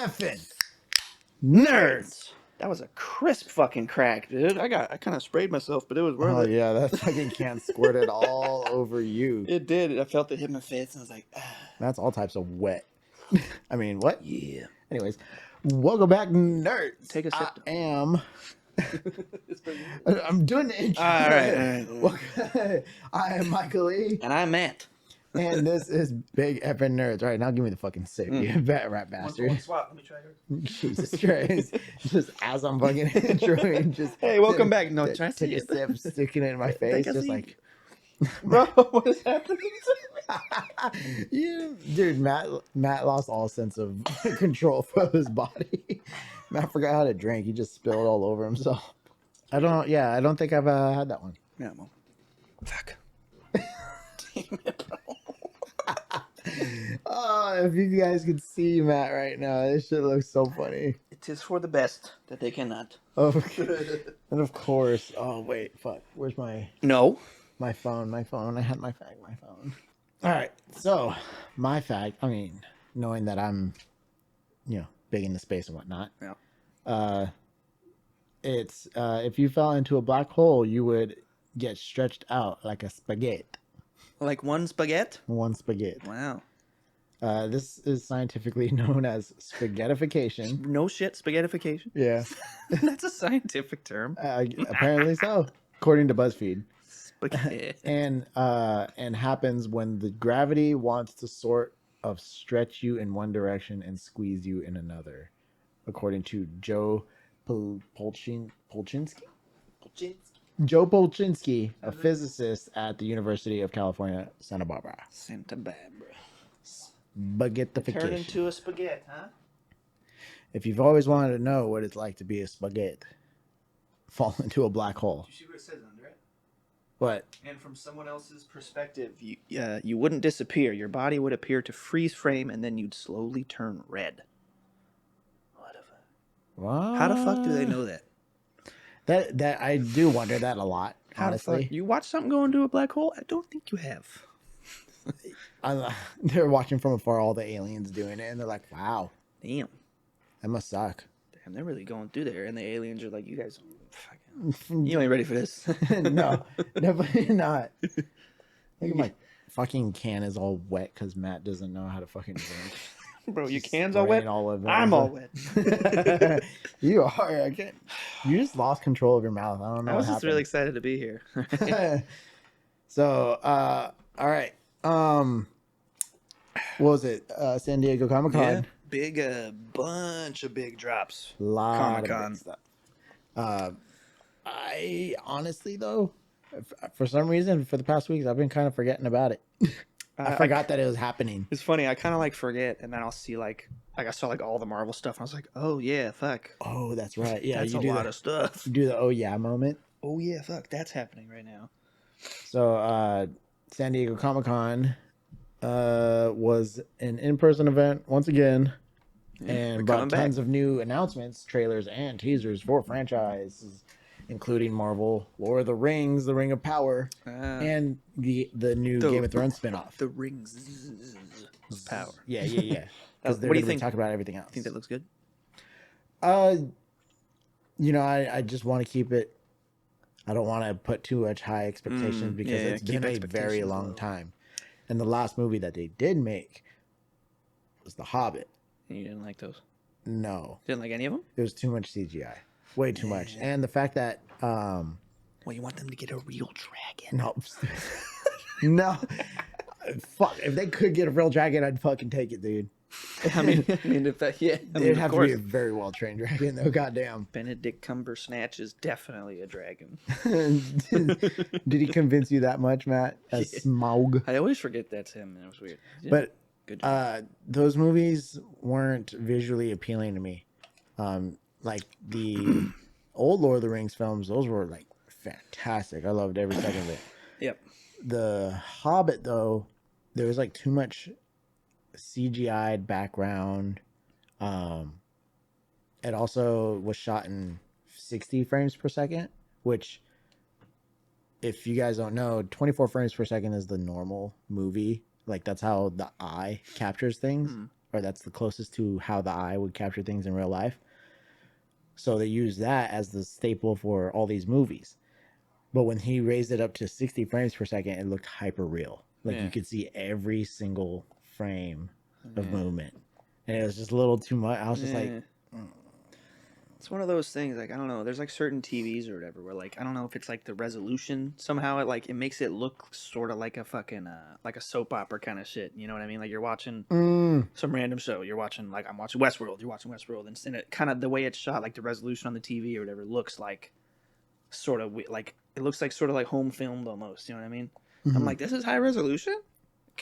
Effin Nerds. That was a crisp fucking crack, dude. I kind of sprayed myself, but it was worth it. Oh yeah, that fucking can squirted all over you. It did. I felt it hit my face, and I was like, ah. That's all types of wet. I mean, what? Yeah. Anyways, welcome back, nerds. Take a sip. I'm doing the intro. All right. I am Michael Lee. And I'm Matt. And this is Big Effin Nerds. All right, now give me the fucking sip, you rat bastard. One swap. Let me try her. Jesus Christ. Just as I'm fucking introing, just... Hey, welcome back. No, try to take see a it. sip, sticking it in my face, just like... Bro, what is happening? Dude, Matt lost all sense of control for his body. Matt forgot how to drink. He just spilled all over himself. I don't think I've had that one. Yeah, well, fuck. Damn it, bro. Oh, if you guys could see Matt right now, this shit looks so funny. It is for the best that they cannot. Oh, and of course. Oh wait, fuck. Where's my phone? My phone. I had my phone. All right. So my fact. I mean, knowing that I'm, big into space and whatnot. Yeah. It's if you fell into a black hole, you would get stretched out like a spaghetti. Like one spaghetti? One spaghetti. Wow. This is scientifically known as spaghettification. No shit, spaghettification? Yeah. That's a scientific term. Apparently so, according to BuzzFeed. Spaghetti. And happens when the gravity wants to sort of stretch you in one direction and squeeze you in another, according to Joe Polchinski? Joe Polchinski, a physicist at the University of California, Santa Barbara. Santa Barbara. Spaghettification. Turn into a spaghetti, huh? If you've always wanted to know what it's like to be a spaghetti, fall into a black hole. Did you see what it says under it? What? And from someone else's perspective, you wouldn't disappear. Your body would appear to freeze frame, and then you'd slowly turn red. What the fuck? What? How the fuck do they know that? That I do wonder that a lot. Honestly, You watch something go into a black hole? I don't think you have. They're watching from afar, all the aliens doing it, and they're like, "Wow, Damn, that must suck." Damn, they're really going through there, and the aliens are like, "You guys, you ain't ready for this." No, definitely not. Look at my fucking can is all wet because Matt doesn't know how to fucking drink. Bro, your can's all wet. I'm all wet. You are. I can't. You just lost control of your mouth. I don't know. I was just really excited to be here. So, all right. What was it? San Diego Comic-Con. Yeah, big, bunch of big drops. Lot Comic-Con of big stuff. I honestly though, for some reason, for the past weeks, I've been kind of forgetting about it. I forgot that it was happening. It's funny. I kind of like forget, and then I'll see like I saw like all the Marvel stuff. And I was like, oh yeah, fuck. Oh, that's right. Yeah, that's a lot of stuff. You do the oh yeah moment. Oh yeah, fuck. That's happening right now. So, San Diego Comic-Con was an in-person event once again, and brought tons of new announcements, trailers, and teasers for franchises, including Marvel, Lord of the Rings, The Ring of Power, and the new Game of Thrones spinoff. The Rings of Power. Yeah. Because what do you think? Talk about everything else. Think that looks good? I just want to keep it. I don't want to put too much high expectations because it's been a very long time. And the last movie that they did make was The Hobbit. And you didn't like those? No. Didn't like any of them? It was too much CGI. Way too much. And the fact that... well, you want them to get a real dragon. No. No. Fuck. If they could get a real dragon, I'd fucking take it, dude. I mean, if that, yeah. It'd have to be a very well-trained dragon, though. Goddamn. Benedict Cumbersnatch is definitely a dragon. Did he convince you that much, Matt? As Smaug? I always forget that's him, and it was weird. Yeah. But good those movies weren't visually appealing to me. Like the old Lord of the Rings films, those were like fantastic. I loved every second of it. Yep. The Hobbit, though, there was like too much CGI'd background. It also was shot in 60 frames per second, which, if you guys don't know, 24 frames per second is the normal movie. Like, that's how the eye captures things. or that's the closest to how the eye would capture things in real life. So they use that as the staple for all these movies. But when he raised it up to 60 frames per second, it looked hyper real. Like you could see every single frame of movement. And it was just a little too much. I was just like, it's one of those things, like, I don't know, there's like certain TVs or whatever where, like, I don't know if it's like the resolution somehow, it makes it look sort of like a fucking like a soap opera kind of shit, you know what I mean? Like you're watching some random show, you're watching, like, I'm watching Westworld, you're watching Westworld, and it kind of, the way it's shot, like the resolution on the TV or whatever, looks like sort of like, it looks like sort of like home filmed almost, you know what I mean? I'm like, this is high resolution?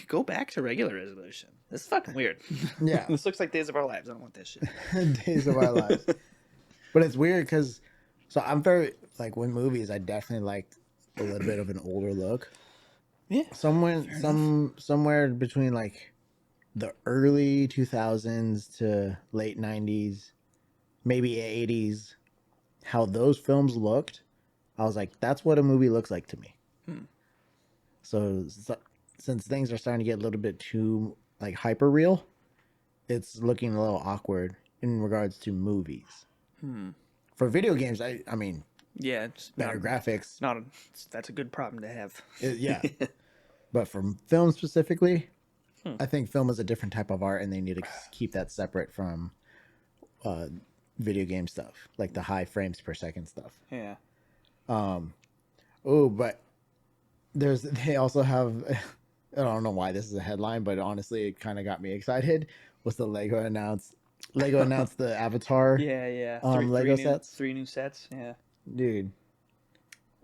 Go back to regular resolution. This is fucking weird. Yeah. This looks like Days of Our Lives. I don't want this shit. Days of Our Lives. But it's weird because, so I'm very, like, with movies, I definitely like a little bit of an older look. Yeah. Somewhere between, like, the early 2000s to late 90s, maybe 80s, how those films looked, I was like, that's what a movie looks like to me. So since things are starting to get a little bit too, like, hyper real, it's looking a little awkward in regards to movies. For video games, I mean, yeah, it's better graphics. That's a good problem to have. Yeah. But for film specifically, I think film is a different type of art, and they need to keep that separate from video game stuff, like the high frames per second stuff. Yeah. But they also have, I don't know why this is a headline, but honestly, it kind of got me excited. Was the Lego announced the Avatar? Yeah. Lego sets. 3 new sets. Yeah. Dude,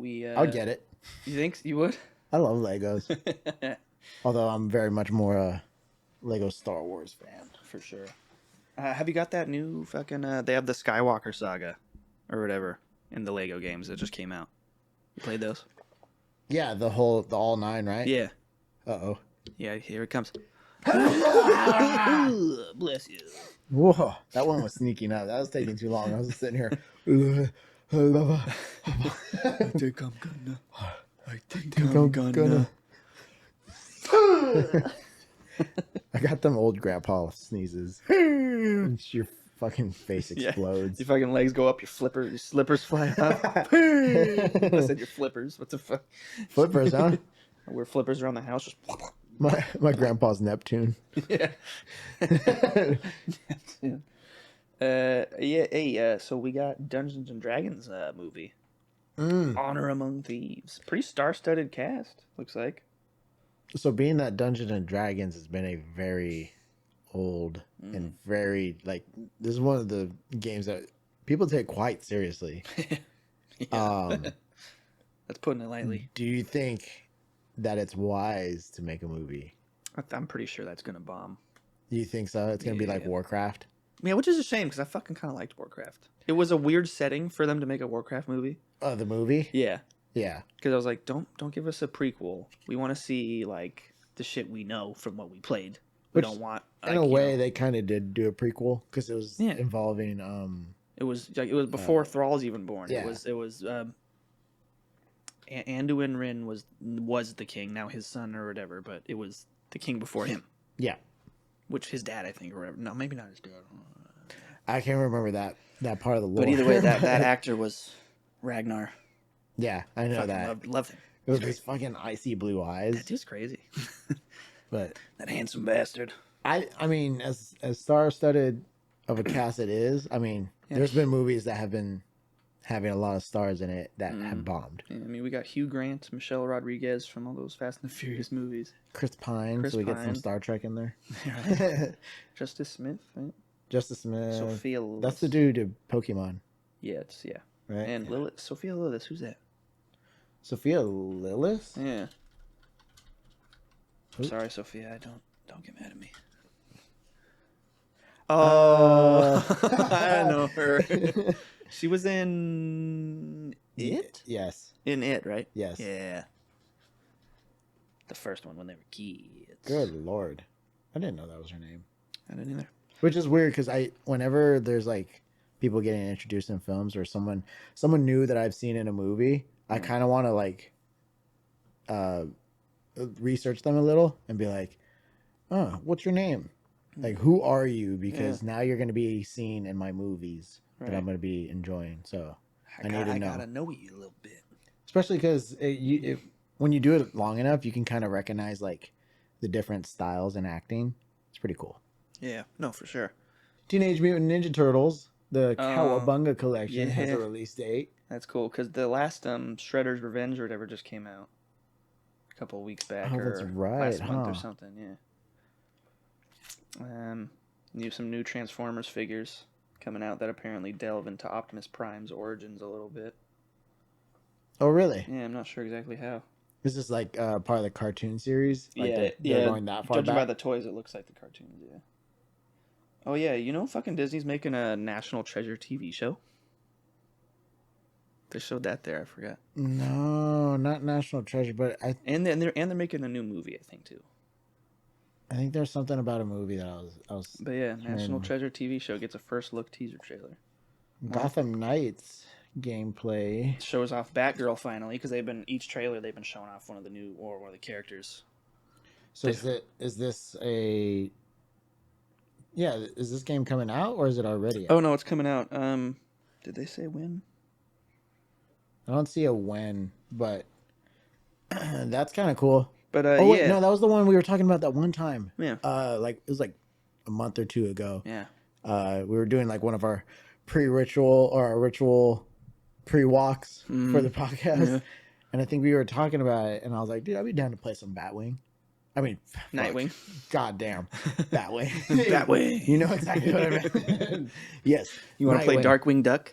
I would get it. You think you would? I love Legos. Although I'm very much more a Lego Star Wars fan. For sure. Have you got that new fucking? They have the Skywalker saga, or whatever, in the Lego games that just came out. You played those? Yeah, the all 9, right? Yeah. Uh-oh. Yeah, here it comes. Bless you. Whoa, that one was sneaking up. That was taking too long. I was just sitting here. I think I'm gonna. I got them old grandpa sneezes. Your fucking face explodes. Your fucking legs go up, your slippers fly up. I said your flippers. What the fuck? Flippers, huh? I wear flippers around the house. Just my grandpa's Neptune. Yeah. Neptune. Hey, so we got Dungeons and Dragons movie. Honor Among Thieves. Pretty star-studded cast, looks like. So being that Dungeons and Dragons has been a very old and very, like, this is one of the games that people take quite seriously. That's putting it lightly. Do you think that it's wise to make a movie? I'm pretty sure that's gonna bomb. Do you think so? It's gonna be like Warcraft? Yeah, which is a shame because I fucking kind of liked Warcraft. It was a weird setting for them to make a Warcraft movie. The movie? Yeah. Yeah. Because I was like, don't give us a prequel. We want to see, like, the shit we know from what we played. We don't want. Like, in a way, they kind of did do a prequel because it was involving. It was before Thrall's even born. Yeah. It was. Anduin Rin was the king. Now his son or whatever, but it was the king before him. Yeah. Which his dad, I think, or whatever. No, maybe not his dad. I can't remember that part of the lore. But either way, that actor was Ragnar. Yeah, I know that. Loved him. It was his fucking icy blue eyes. That dude's crazy. But that handsome bastard. I mean, as star-studded of a cast it is, I mean, there's been movies that have been having a lot of stars in it that have bombed. Yeah, I mean, we got Hugh Grant, Michelle Rodriguez from all those Fast and the Furious movies. Chris Pine, so we get some Star Trek in there. Justice Smith, right? Justice Smith. Sophia Lillis. That's the dude of Pokemon. Yeah, right. And Lilith, Sophia Lillis, who's that? Sophia Lillis? Yeah. I'm sorry, Sophia. Don't get mad at me. Oh, I know her. She was in It? Yes. In It, right? Yes. Yeah. The first one when they were kids. Good Lord. I didn't know that was her name. I didn't either. Which is weird because whenever there's like people getting introduced in films or someone new that I've seen in a movie, I kind of want to like research them a little and be like, oh, what's your name? Like, who are you? Because now you're going to be seen in my movies that I'm going to be enjoying. So I need to know. I gotta know you a little bit. Especially because when you do it long enough, you can kind of recognize like the different styles in acting. It's pretty cool. Yeah, no, for sure. Teenage Mutant Ninja Turtles, the Cowabunga collection, has a release date. That's cool because the last Shredder's Revenge or whatever just came out a couple of weeks back or last month or something. Yeah. Some new Transformers figures coming out that apparently delve into Optimus Prime's origins a little bit. Oh, really? Yeah, I'm not sure exactly how. This is like part of the cartoon series. Like they're going that far Judging back. by the toys, it looks like the cartoons. Yeah. Oh yeah, fucking Disney's making a National Treasure TV show. They showed that there. I forgot. No, not National Treasure, but and they're making a new movie, I think too. I think there's something about a movie that I was. But yeah, National Treasure TV show gets a first look teaser trailer. Gotham Knights gameplay shows off Batgirl finally because each trailer they've been showing off one of the characters. So is this a? Yeah, is this game coming out or is it already out? Oh no, it's coming out. Did they say when? I don't see a when, but that's kind of cool. But wait, no, that was the one we were talking about that one time. Yeah. Like it was like a month or two ago. Yeah. We were doing like one of our pre-ritual or our ritual pre-walks for the podcast, and I think we were talking about it, and I was like, dude, I'd be down to play some Batwing. I mean, Nightwing. Goddamn, Batwing. Batwing. You know exactly what I meant. Yes. You want to play Darkwing Duck?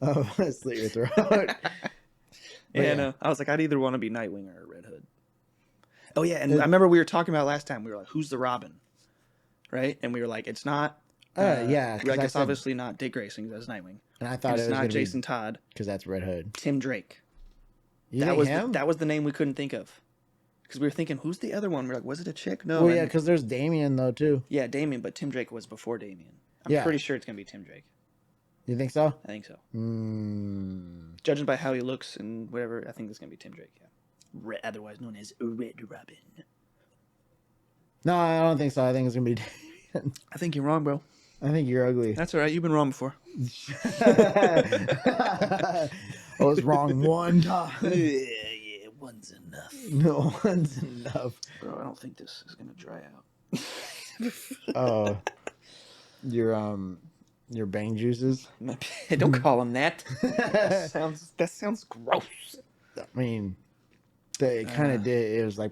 Oh, slit your throat. Yeah, I was like, I'd either want to be Nightwing or Red Hood. Oh yeah, and I remember we were talking about last time. We were like, "Who's the Robin?" Right? And we were like, "It's not." Yeah, I guess obviously not Dick Grayson as Nightwing. And I thought it's not Jason Todd because that's Red Hood. Tim Drake. That was the name we couldn't think of because we were thinking, "Who's the other one?" We're like, "Was it a chick?" No. Well, yeah, because there's Damien though too. Yeah, Damien, but Tim Drake was before Damien. I'm pretty sure it's gonna be Tim Drake. You think so? I think so. Judging by how he looks and whatever, I think it's going to be Tim Drake, yeah. Otherwise known as Red Robin. No, I don't think so. I think it's going to be Damien. I think you're wrong, bro. I think you're ugly. That's all right. You've been wrong before. I was wrong one time. Yeah, one's enough. No, one's enough. Bro, I don't think this is going to dry out. Oh. Your bang juices? Don't call them that. that sounds gross. I mean, it kind of did. It was like.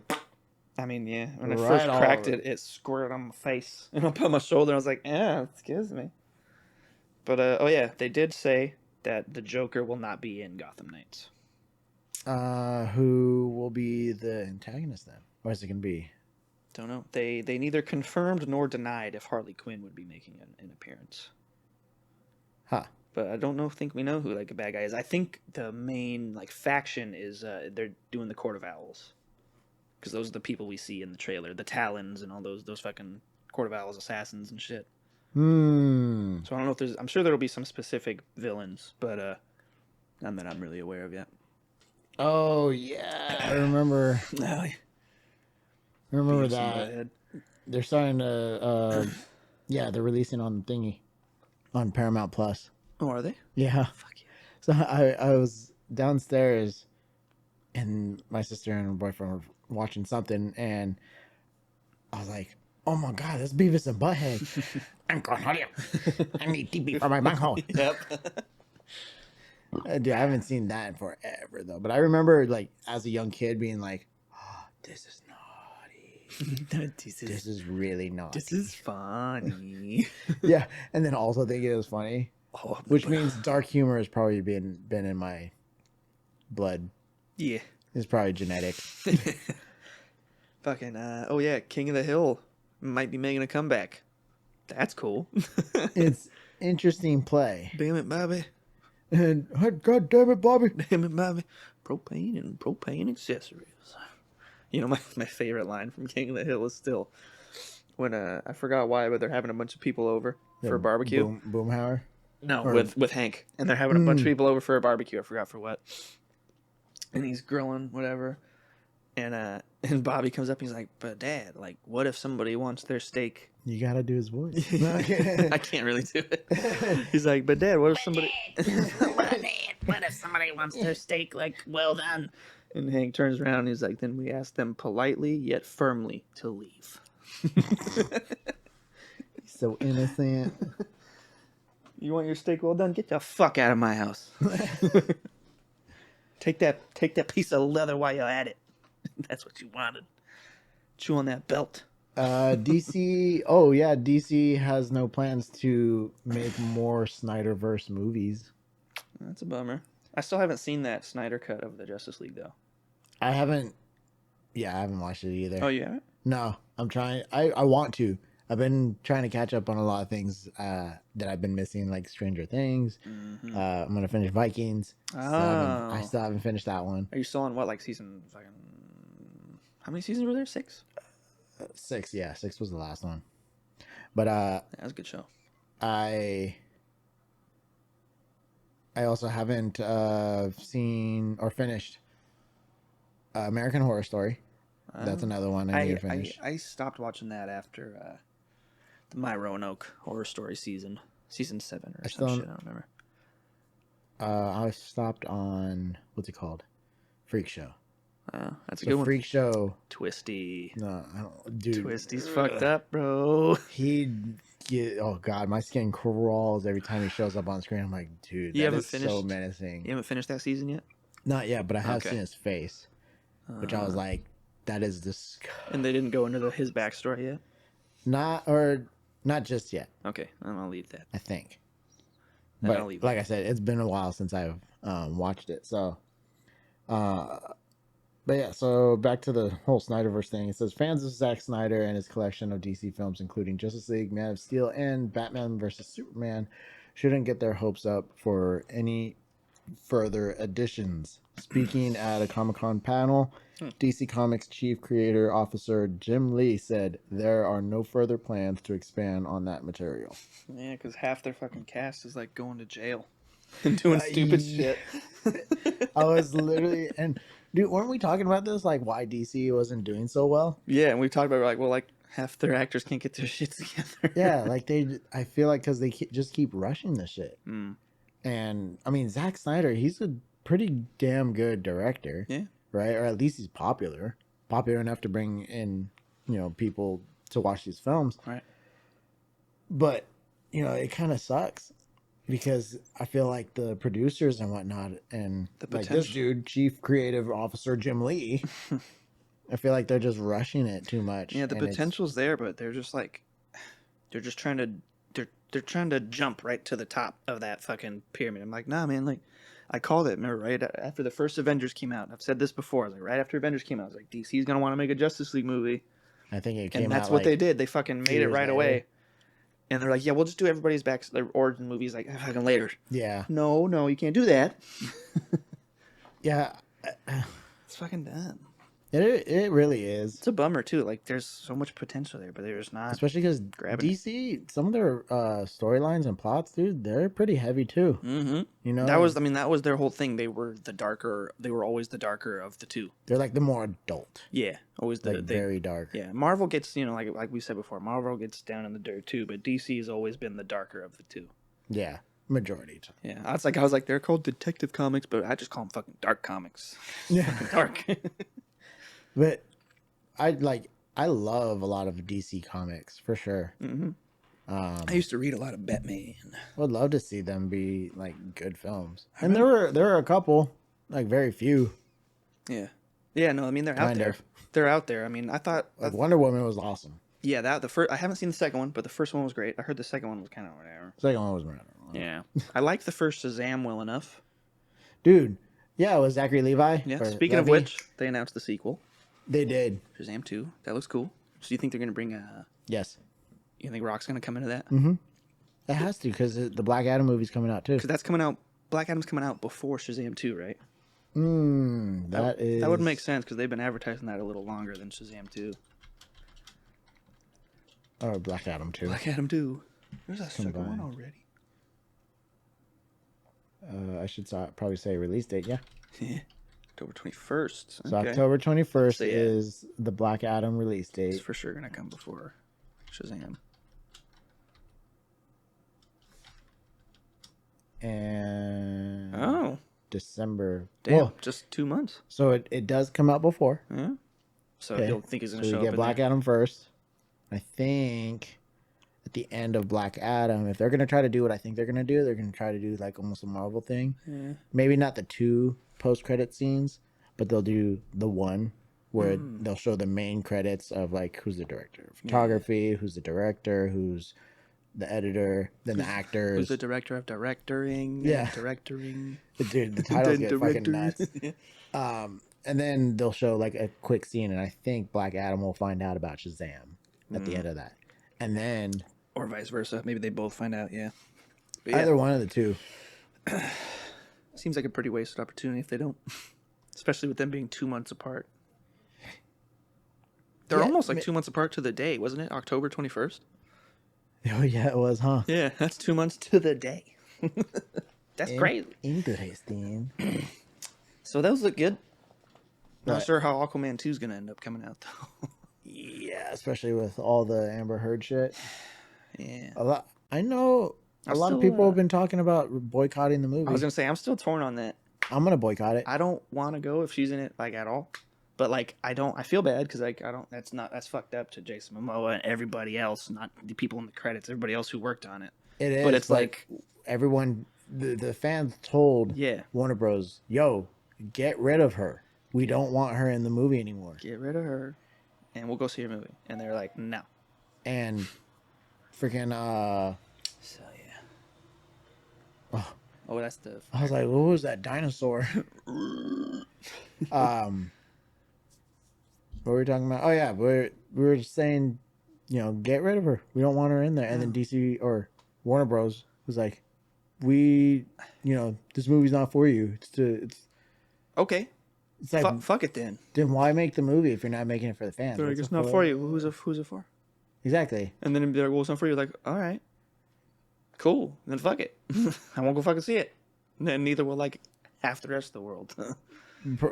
I mean, yeah. When I first cracked it, it squirted on my face. And up on my shoulder, I was like, excuse me. But, oh yeah, they did say that the Joker will not be in Gotham Knights. Who will be the antagonist then? Or is it going to be? Don't know. They neither confirmed nor denied if Harley Quinn would be making an appearance. Huh. But I don't think we know who like a bad guy is. I think the main like faction is they're doing the Court of Owls. Because those are the people we see in the trailer. The Talons and all those fucking Court of Owls assassins and shit. So I don't know if I'm sure there'll be some specific villains, but none that I'm really aware of yet. Oh yeah. I remember. I remember that. They're starting to they're releasing on the thingy. On Paramount Plus. Oh, are they? Yeah. Fuck yeah. So I was downstairs and my sister and her boyfriend were watching something and I was like, oh my god, that's Beavis and Butthead. I'm going to you. I need TP for my bunghole. Yep. Dude, I haven't seen that in forever though. But I remember like as a young kid being like, oh, this is naughty. This is really naughty. This is funny. Yeah, and then also thinking it was funny, which means dark humor has probably been in my blood. Yeah, it's probably genetic. Fucking oh yeah, King of the Hill might be making a comeback. That's cool. It's interesting play. Damn it, Bobby. And god damn it, Bobby. Damn it, Bobby. Propane and propane accessories. You know, my favorite line from King of the Hill is still when I forgot why, but they're having a bunch of people over for a barbecue. Boomhauer? No, with Hank, and they're having a bunch of people over for a barbecue. I forgot for what. And he's grilling whatever, and And Bobby comes up and he's like, but Dad, like, what if somebody wants their steak? You gotta do his voice. I can't really do it. He's like, but Dad, what if somebody... What if somebody wants their steak, like, well done? And Hank turns around and he's like, then we ask them politely yet firmly to leave. So innocent. You want your steak well done? Get the fuck out of my house. Take that piece of leather while you're at it. That's what you wanted. Chew on that belt. DC. Oh yeah, DC has no plans to make more Snyderverse movies. That's a bummer. I still haven't seen that Snyder cut of the Justice League though. I haven't. Yeah, I haven't watched it either. Oh, you haven't? No, I'm trying. I want to. I've been trying to catch up on a lot of things that I've been missing, like Stranger Things. Mm-hmm. I'm gonna finish Vikings. I still haven't finished that one. Are you still on what, like season fucking? How many seasons were there? 6? 6, yeah, 6 was the last one. But That was a good show. I also haven't seen or finished American Horror Story. That's another one I need to finish. I stopped watching that after the My Roanoke Horror Story season 7 or some shit. I don't remember. I stopped on what's it called? Freak Show. That's a good one. Freak Show. Twisty. No, I don't, dude. Twisty's fucked up, bro. Oh god, my skin crawls every time he shows up on screen. I'm like, dude, that is so menacing. You haven't finished that season yet? Not yet, but I have seen his face, which I was like, that is disgusting. And they didn't go into his backstory yet? Not just yet. Okay, I'll leave that. I think. Then But I'll leave like I said, it's been a while since I've watched it. So, but yeah, so back to the whole Snyderverse thing. It says fans of Zack Snyder and his collection of DC films, including Justice League, Man of Steel, and Batman vs Superman, shouldn't get their hopes up for any further additions. Speaking at a Comic-Con panel, DC Comics chief creator officer Jim Lee said there are no further plans to expand on that material. Yeah, because half their fucking cast is like going to jail and doing stupid shit. I was literally, and dude, weren't we talking about this? Like why DC wasn't doing so well? Yeah, and we talked about like, well, like half their actors can't get their shit together. Yeah, like I feel like because they just keep rushing the shit. Mm. And I mean, Zack Snyder, he's a pretty damn good director. Yeah. Right? Or at least he's popular enough to bring in, people to watch these films. Right. But, it kind of sucks because I feel like the producers and whatnot and like this dude, Chief Creative Officer Jim Lee, I feel like they're just rushing it too much. Yeah, the potential's there, but they're just like, they're just trying to, they're trying to jump right to the top of that fucking pyramid. I'm like, nah, man, like, I called it, remember, right after the first Avengers came out. I've said this before. I was like, right after Avengers came out, I was like, DC's going to want to make a Justice League movie. I think it came out. And that's what they did. They fucking made it right away. And they're like, yeah, we'll just do everybody's their origin movies like fucking later. Yeah. No, you can't do that. Yeah. It's fucking dumb. It really is. It's a bummer, too. Like, there's so much potential there, but there's not. Especially because DC, some of their storylines and plots, dude, they're pretty heavy, too. Mm-hmm. That was their whole thing. They were always the darker of the two. They're like the more adult. Yeah, always very dark. Yeah, Marvel gets, like we said before, Marvel gets down in the dirt, too, but DC has always been the darker of the two. Yeah, majority. Yeah, I was like, they're called Detective Comics, but I just call them fucking dark comics. Yeah. Fucking dark. But I love a lot of DC comics for sure. Mm-hmm. I used to read a lot of Batman. Would love to see them be like good films. And there were a couple, like very few. Yeah. Yeah, no, I mean they're out there. They're out there. I mean, I thought like Wonder Woman was awesome. Yeah, the first I haven't seen the second one, but the first one was great. I heard the second one was kind of whatever. Second one was whatever. Yeah. I liked the first Shazam well enough. Dude, yeah, it was Zachary Levi. Yeah. Speaking of which, they announced the sequel. They did. Shazam 2. That looks cool. So you think they're going to bring Yes. You think Rock's going to come into that? Mm-hmm. It has to, because the Black Adam movie's coming out, too. Because that's coming out... Black Adam's coming out before Shazam 2, right? That would make sense, because they've been advertising that a little longer than Shazam 2. Or Black Adam 2. Black Adam 2. There's a second one already. I should probably say release date, yeah. Yeah. October 21st. So Okay. October 21st So, yeah. is the Black Adam release It's date. for sure gonna come before Shazam. And December. Damn, Well, just 2 months. so it does come out before. Yeah. So Okay. you'll think he's gonna So show we up get in Black there. Adam first. I think at the end of Black Adam, if they're gonna try to do what I think they're gonna do, they're gonna try to do like almost a Marvel thing. Yeah. Maybe not the 2 post-credit scenes, but they'll do the one where they'll show the main credits of like who's the director of photography, who's the director, who's the editor, then the actors. Who's the director of directoring? Yeah. Directoring. Dude, the titles get fucking nuts. Yeah. And then they'll show like a quick scene, and I think Black Adam will find out about Shazam at the end of that. And then Or vice versa. Maybe they both find out, yeah. But either one of the two. Seems like a pretty wasted opportunity if they don't. Especially with them being 2 months apart. They're almost like 2 months apart to the day, wasn't it? October 21st? Oh yeah, it was, huh? Yeah, that's 2 months to the day. That's crazy. Interesting. So those look good. Not Right. sure how Aquaman 2 is going to end up coming out, though. Yeah, especially with all the Amber Heard shit. Yeah. A lot. I know a lot of still, people have been talking about boycotting the movie. I was going to say, I'm still torn on that. I'm gonna boycott it. I don't want to go if she's in it, like, at all. But, like, I feel bad because, like, that's fucked up to Jason Momoa and everybody else, not the people in the credits, everybody else who worked on it. It is, But it's like everyone, the fans told Warner Bros, yo, get rid of her. We don't want her in the movie anymore. Get rid of her, and we'll go see your movie. And they're like, no. And freaking, So, yeah. Oh, that's the... I was like, what was that dinosaur? What were we talking about? Oh yeah, we were just saying, get rid of her. We don't want her in there. And then DC or Warner Bros was like, this movie's not for you. It's Okay. It's like, fuck it then. Then why make the movie if you're not making it for the fans? They're like, it's not for you. Who's it for? Exactly. And then they're like, well, it's not for you. Like, all right, cool. Then fuck it. I won't go fucking see it. And then neither will like half the rest of the world.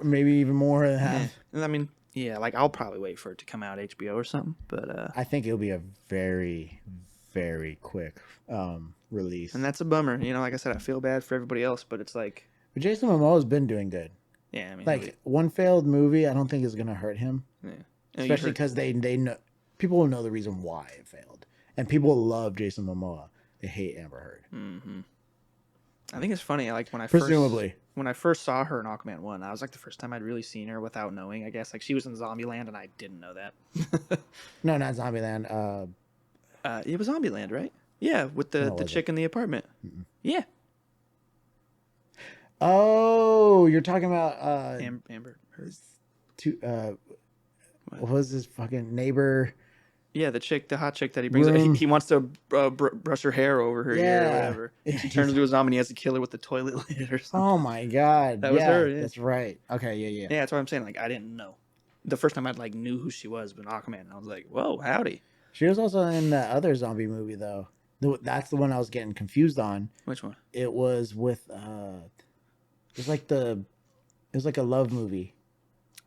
Maybe even more than half. And I mean, yeah, like I'll probably wait for it to come out HBO or something. But I think it'll be a very, very quick release. And that's a bummer. Like I said, I feel bad for everybody else, but it's like. But Jason Momoa's been doing good. Yeah, I mean, like one failed movie, I don't think is gonna hurt him. Yeah. Especially because they know people will know the reason why it failed, and people love Jason Momoa. They hate Amber Heard. Mm-hmm. I think it's funny. Like when I first saw her in Aquaman 1, that was like the first time I'd really seen her without knowing. I guess like she was in Zombieland, and I didn't know that. No, not Zombieland. It was Zombieland, right? Yeah, with the chick in the apartment. Mm-mm. Yeah. Oh, you're talking about Amber Heard. What was his fucking neighbor? Yeah, the hot chick that he brings. He wants to brush her hair over her ear or whatever. She turns into a zombie and he has to kill her with the toilet lid or something. Oh my god, that was her. Yeah. That's right. Okay, yeah. Yeah, that's what I'm saying. Like I didn't know. The first time I like knew who she was, but Aquaman, and I was like, whoa, howdy. She was also in the other zombie movie though. That's the one I was getting confused on. Which one? It was with it was like a love movie.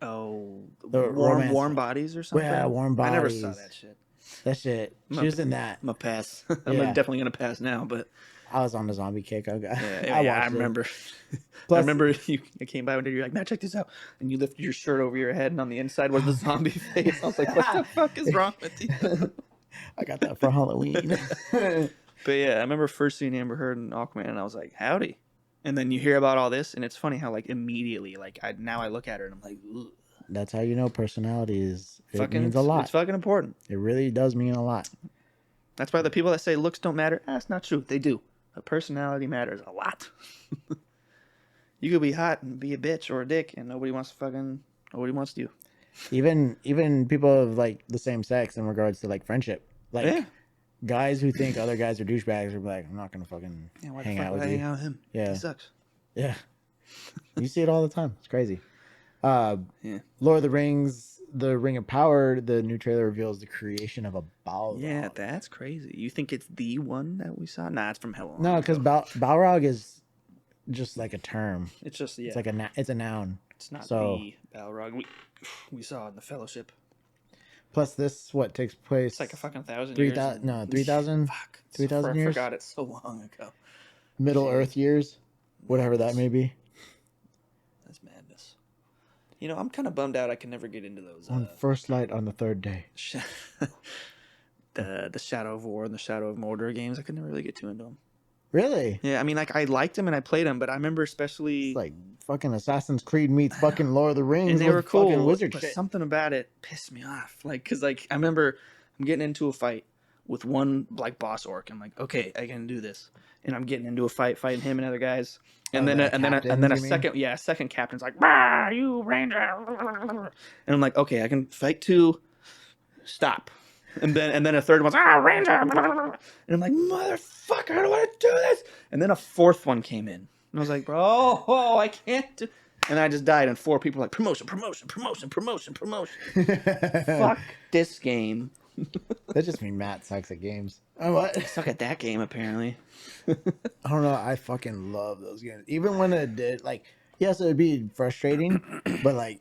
Oh, warm bodies or something. Yeah, Warm Bodies. I never saw that shit. That shit. She was in that. I'm a pass. I'm definitely gonna pass now, but I was on the zombie kick. I remember. Plus, I remember you came by and you're like, "Now check this out," and you lifted your shirt over your head, and on the inside was the zombie face. I was like, "What the fuck is wrong with you?" I got that for Halloween. But yeah, I remember first seeing Amber Heard and Aquaman, and I was like, "Howdy." And then you hear about all this, and it's funny how like immediately, like I look at her and I'm like, ugh. That's how you know personality means a lot. It's fucking important. It really does mean a lot. That's why the people that say looks don't matter, that's not true. They do. But personality matters a lot. You could be hot and be a bitch or a dick, and nobody wants you. Even people of like the same sex in regards to like friendship, like guys who think other guys are douchebags are like, I'm not gonna fucking hang out with you. Hang out with him. Yeah, he sucks. Yeah, you see it all the time. It's crazy. Lord of the Rings, The Ring of Power, the new trailer reveals the creation of a Balrog. Yeah, that's crazy. You think it's the one that we saw? Nah, it's from hell. No, because Balrog is just like a term. It's just It's like it's a noun. It's not So, the Balrog we saw in the Fellowship. plus this, what takes place? It's like a fucking 1,000 3,000 years. No, 3,000. Fuck. 3,000 I years. forgot it so long ago. Middle Jeez. Earth years, whatever that may be. That's madness. You know, I'm kind of bummed out. I can never get into those. On first light on the third day. The Shadow of War and the Shadow of Mordor games. I could never really get too into them. Really? Yeah, I mean, like I liked them and I played them, but I remember especially It's like fucking Assassin's Creed meets fucking Lord of the Rings, and they with were cool. fucking wizard But shit. something about it pissed me off. Like, cause like I remember I'm getting into a fight with one like boss orc. I'm like, okay, I can do this, and I'm getting into a fight fighting him and other guys. And then a second captain's like, "Bah, you ranger," and I'm like, okay, I can fight two. Stop. And then a third one's ranger, and I'm like, motherfucker, I don't want to do this. And then a fourth one came in, and I was like, bro, I can't do. And I just died, and 4 people were like, promotion. Fuck this game. That just means Matt sucks at games. Oh, what? I suck at that game apparently. I don't know. I fucking love those games. Even when it did, like, yes, it would be frustrating, but like,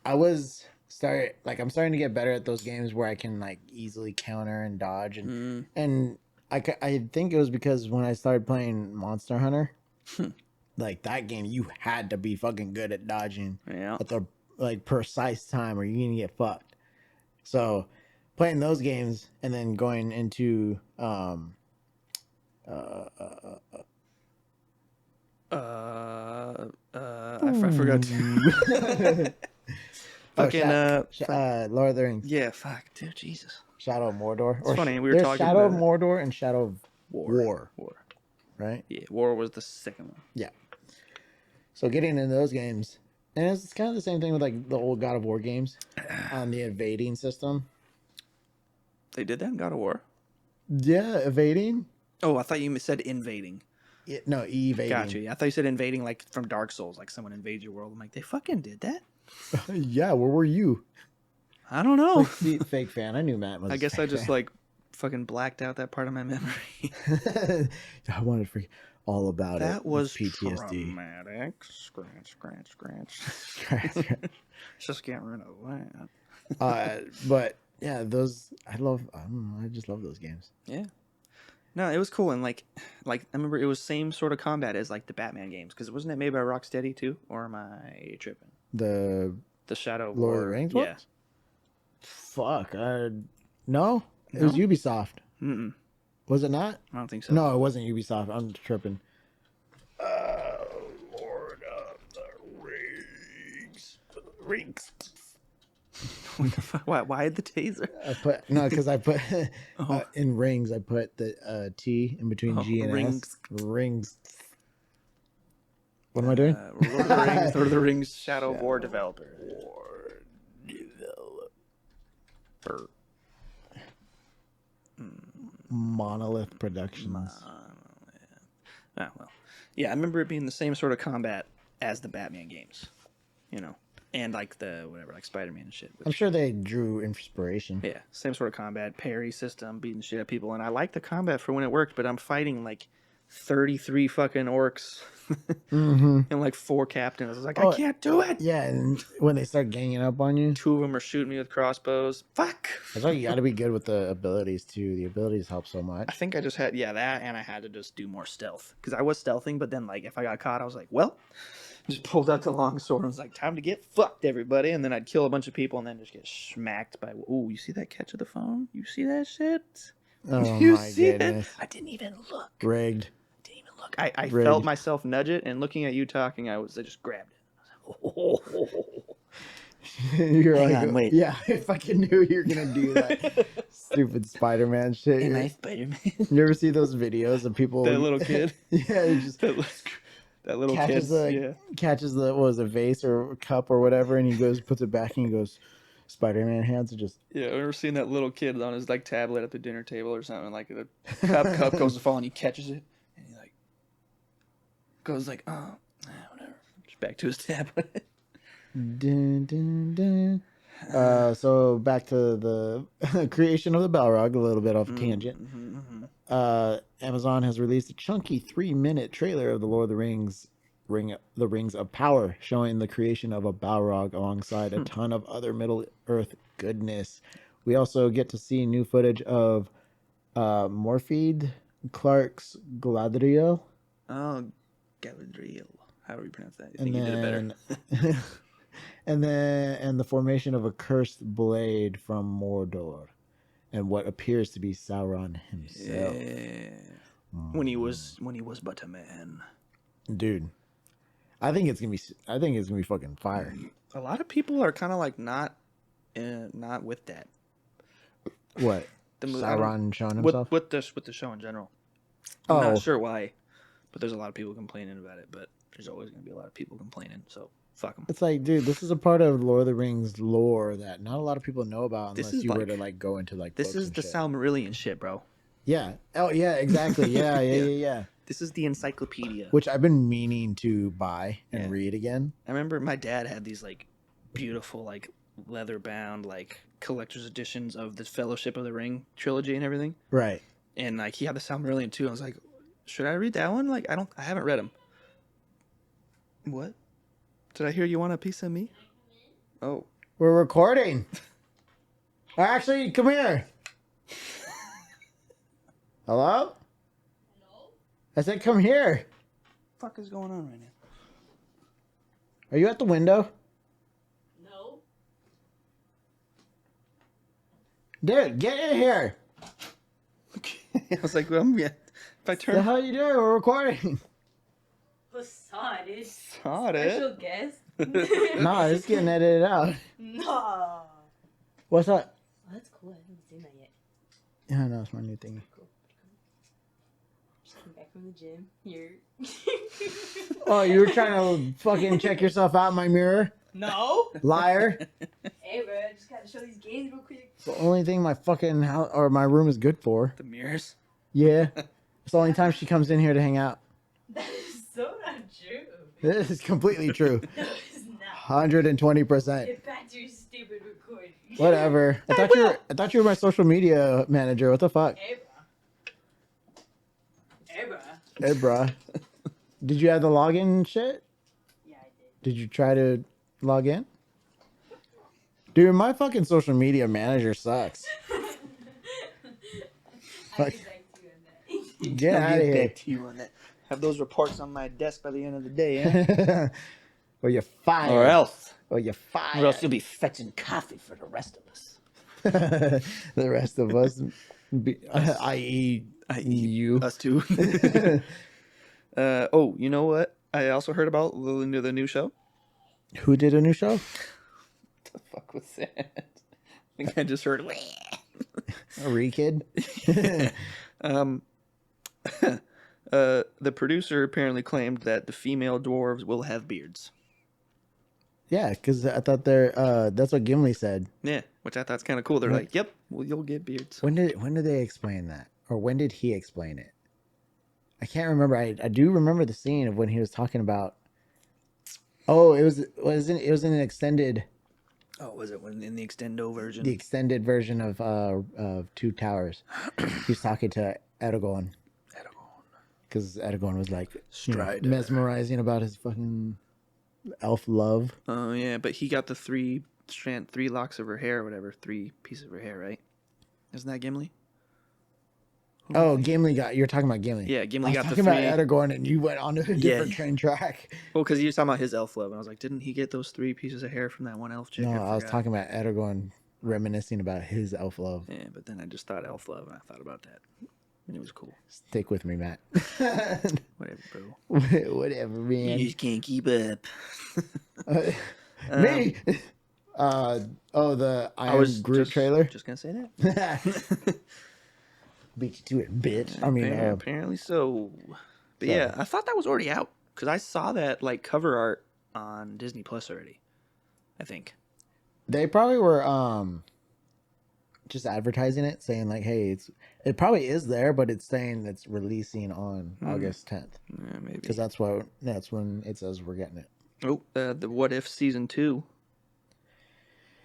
I'm starting to get better at those games where I can like easily counter and dodge and I think it was because when I started playing Monster Hunter, like that game, you had to be fucking good at dodging at the like precise time or you're gonna get fucked. So playing those games and then going into I forgot to. Fucking Lord of the Rings. Yeah, fuck, dude, Jesus. Shadow of Mordor. It's funny, we were talking Shadow of about Mordor and Shadow of War. Right? Yeah, War was the second one. Yeah. So getting into those games, and it's kind of the same thing with like the old God of War games on the evading system. They did that in God of War? Yeah, evading. Oh, I thought you said invading. No, evading. Gotcha. Yeah, I thought you said invading like from Dark Souls, like someone invades your world. I'm like, they fucking did that? Yeah, where were you? I don't know. Fake fan. I knew Matt was. I guess I just like fucking blacked out that part of my memory. I wanted to forget all about it. That was PTSD. Traumatic. Scratch. Just getting rid of that. But yeah, those I don't know, I just love those games. Yeah. No, it was cool, and like I remember it was same sort of combat as like the Batman games, because wasn't it made by Rocksteady too, or am I tripping? The Shadow of Lord of War. the Rings Yeah. ones? Fuck. No, it was Ubisoft. Mm-mm. Was it not? I don't think so. No, it wasn't Ubisoft. I'm tripping. Lord of the Rings. What the fuck? Why the taser? Because I put in rings. I put the T in between G and rings. S. Rings. What am I doing? Lord of the Rings Shadow of War developer. Monolith Productions. Ah, well. Yeah, I remember it being the same sort of combat as the Batman games. You know. And like the whatever, like Spider-Man and shit. I'm sure they drew inspiration. Yeah, same sort of combat, parry system, beating the shit out of people, and I like the combat for when it worked. But I'm fighting like 33 fucking orcs and like 4 captains. I was like, I can't do it. Yeah, and when they start ganging up on you, 2 of them are shooting me with crossbows. Fuck. That's why you got to be good with the abilities too. The abilities help so much. I think I just had that, and I had to just do more stealth because I was stealthing, but then like if I got caught, I was like, well. Just pulled out the long sword and was like, time to get fucked, everybody. And then I'd kill a bunch of people and then just get smacked by... Ooh, you see that catch of the phone? You see that shit? Oh, you my see goodness. that? I didn't even look. Rigged. Didn't even look. I felt myself nudge it, and looking at you talking, I just grabbed it. You're Hang like, on, wait. Yeah, I fucking knew you were going to do that. Stupid Spider-Man shit. Am I Spider-Man? You ever see those videos of people... That little kid? Yeah, just... That little catches kid, catches the a vase or a cup or whatever, and he goes puts it back and he goes, Spider-Man hands are just I remember seeing that little kid on his like tablet at the dinner table or something, like the cup goes to fall and he catches it and he like goes like whatever, just back to his tablet. Dun, dun, dun. So back to the creation of the Balrog, a little bit off tangent. Amazon has released a chunky 3-minute trailer of the Lord of the Rings the rings of power, showing the creation of a Balrog alongside a ton of other Middle Earth goodness. We also get to see new footage of Morpheed Clark's Galadriel. Oh, Galadriel. How do you pronounce that? I And think you did it better. and the formation of a cursed blade from Mordor, and what appears to be Sauron himself. Yeah. When he was but a man. Dude, I think it's gonna be fucking fire. A lot of people are kind of like not with that. What? The Sauron showing himself with the show in general. I'm not sure why, but there's a lot of people complaining about it. But there's always gonna be a lot of people complaining. So fuck them. It's like, dude, this is a part of Lord of the Rings lore that not a lot of people know about unless you were to like go into like. This is the Silmarillion shit, bro. Yeah. Oh yeah, exactly. Yeah. This is the encyclopedia, which I've been meaning to buy and read again. I remember my dad had these like beautiful like leather bound like collector's editions of the Fellowship of the Ring trilogy and everything. Right. And like he had the Silmarillion too. I was like, should I read that one? Like I haven't read them. What? Did I hear you want a piece of me? Oh. We're recording. Actually, come here. Hello? I said, come here. What the fuck is going on right now? Are you at the window? No. Dude, get in here. I was like, well, yeah. If I turn. The hell you doing? We're recording. Facade. Special guest. Nah, it's getting edited out. No. What's up? Oh, that's cool. I haven't seen that yet. Yeah, no, it's my new thing. Cool. Just came back from the gym. Here. Oh, you were trying to fucking check yourself out in my mirror? No. Liar. Hey, bro. I just gotta show these games real quick. It's the only thing my fucking house or my room is good for. The mirrors. Yeah. It's the only time she comes in here to hang out. That is so not true. This is completely true. No, it's not. 120%. Get back to your stupid recording. Whatever. I thought you were my social media manager. What the fuck? Hey, bro. Hey, bro. Hey, bruh. Did you have the login shit? Yeah, I did. Did you try to log in? Dude, my fucking social media manager sucks. I'll get back to you on that. Get out of here. Back to you on that. Have those reports on my desk by the end of the day, eh? Or you're fired. Or else. Or you're fired. Or else you'll be fetching coffee for the rest of us. The rest of us, i.e. you. Us too. Oh, you know what? I also heard about the new show. Who did a new show? What the fuck was that? I think I just heard. A re-kid? The producer apparently claimed that the female dwarves will have beards. Yeah, because I thought that's what Gimli said. Yeah, which I thought's kind of cool. They're like, "Yep, well, you'll get beards." When did they explain that, or when did he explain it? I can't remember. I do remember the scene of when he was talking about. Oh, it was in an extended. Oh, was it when in the extendo version? The extended version of Two Towers. He's talking to Aragorn. Because Aragorn was like mesmerizing about his fucking elf love. Oh yeah, but he got the three locks of her hair, or whatever, 3 pieces of her hair, right? Isn't that Gimli? Oh, Gimli you're talking about Gimli. Yeah, Gimli got the 3. talking about Aragorn, and you went on to a different train track. Well, because he was talking about his elf love, and I was like, didn't he get those 3 pieces of hair from that one elf chick? No, I was talking about Aragorn reminiscing about his elf love. Yeah, but then I just thought elf love, and I thought about that. And it was cool. Stick with me, Matt. Whatever, bro. Whatever, man. You just can't keep up. Me? The I Was Groot trailer? Just gonna say that. Beat you to it, bitch. I mean, apparently so. But yeah, I thought that was already out. Because I saw that like cover art on Disney Plus already. I think. They probably were just advertising it, saying like, "Hey, it probably is there, but it's saying it's releasing on August 10th." Yeah, maybe. Because that's when it says we're getting it. Oh, the What If season 2,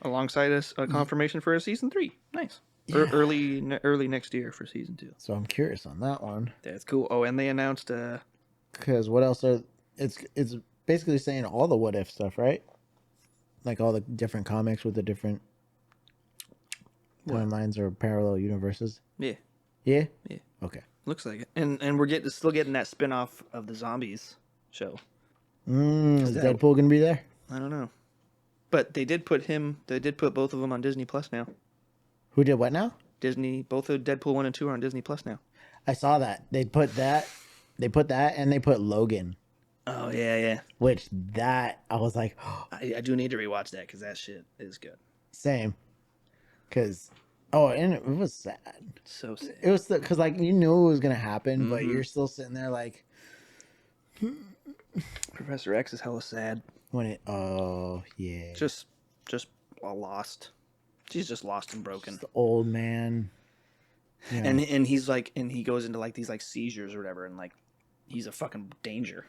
alongside a confirmation for a season 3. Nice. Yeah. Early next year for season 2. So I'm curious on that one. That's cool. Oh, and they announced because what else it's basically saying all the what if stuff, right? Like all the different comics with the different timelines or parallel universes. Yeah. Yeah. Yeah. Okay. Looks like it. And we're still getting that spin-off of the zombies show. Is Deadpool gonna be there? I don't know. But they did put both of them on Disney Plus now. Who did what now? Disney, both of Deadpool 1 and 2 are on Disney Plus now. I saw that. They put that and they put Logan. Oh, yeah. Which that I was like, I do need to rewatch that because that shit is good. same. Cause and it was sad. So sad. It was because like you knew it was gonna happen, but you're still sitting there like Professor X is hella sad. when it yeah. Just lost. She's just lost and broken. Just the old man. Yeah. And he's like, and he goes into like these like seizures or whatever, and like he's a fucking danger.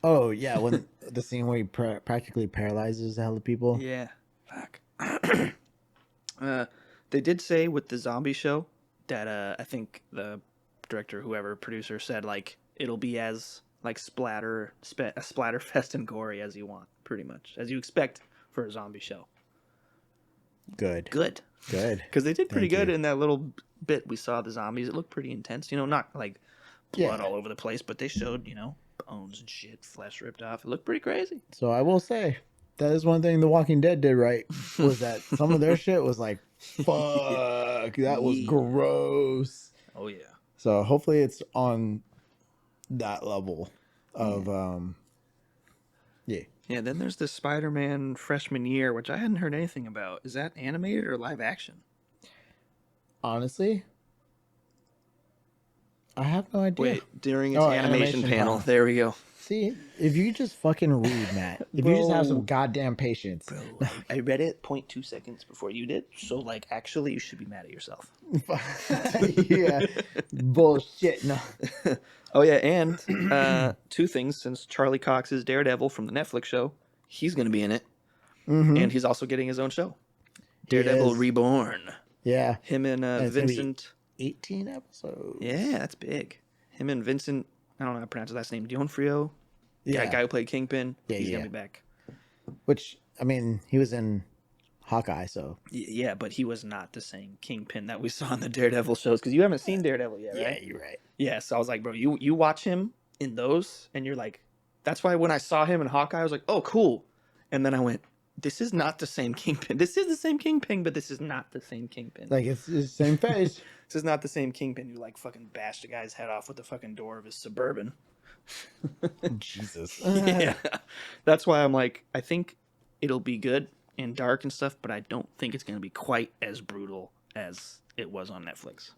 Oh yeah, when the scene where he practically paralyzes a hell of people. Yeah, fuck. They did say with the zombie show that I think the director, whoever producer, said like it'll be as like splatterfest and gory as you want, pretty much as you expect for a zombie show. Good. Because they did pretty Thank good you. in that little bit we saw the zombies. It looked pretty intense, not like blood Yeah. all over the place, but they showed bones and shit, flesh ripped off. It looked pretty crazy. So I will say that is one thing The Walking Dead did right was that some of their shit was like, fuck, that was gross. Oh yeah. So hopefully it's on that level of yeah. Yeah, then there's this Spider-Man freshman year, which I hadn't heard anything about. Is that animated or live action? Honestly, I have no idea. Wait, during its animation panel. panel. There we go. See, if you just fucking read, Matt, if you just have some goddamn patience. Bro, I read it 0.2 seconds before you did, so like actually you should be mad at yourself. Yeah, bullshit. No. Oh yeah, and two things since Charlie Cox's Daredevil from the Netflix show, he's going to be in it, and he's also getting his own show, Daredevil Reborn. Yeah, him and Vincent. 18 episodes. Yeah, that's big. Him and Vincent. I don't know how to pronounce his last name. D'Onofrio. Yeah, guy who played Kingpin. Yeah, he's gonna be back. Which I mean, he was in Hawkeye, so yeah, but he was not the same Kingpin that we saw in the Daredevil shows because you haven't seen Daredevil yet, right? Yeah, you're right. Yeah, so I was like, bro, you watch him in those, and you're like, that's why when I saw him in Hawkeye, I was like, oh, cool, and then I went, this is not the same Kingpin. This is the same Kingpin, but this is not the same Kingpin. Like it's the same face. This is not the same Kingpin who like fucking bashed a guy's head off with the fucking door of his Suburban. Jesus. Yeah, that's why I'm like, I think it'll be good and dark and stuff, but I don't think it's gonna be quite as brutal as it was on Netflix.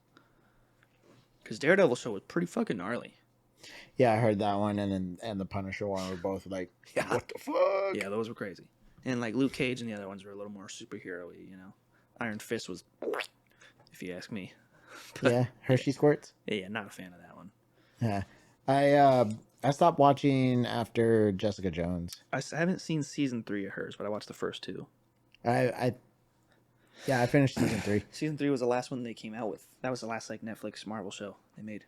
Because Daredevil show was pretty fucking gnarly. Yeah, I heard that one, and the Punisher one were both like, what the fuck? Yeah, those were crazy. And like Luke Cage and the other ones were a little more superhero-y, Iron Fist was, if you ask me. Yeah, Hershey squirts. Yeah, not a fan of that one. Yeah, I stopped watching after Jessica Jones. I haven't seen season 3 of hers, but I watched the first 2. I finished season 3. Season 3 was the last one they came out with. That was the last like Netflix Marvel show they made.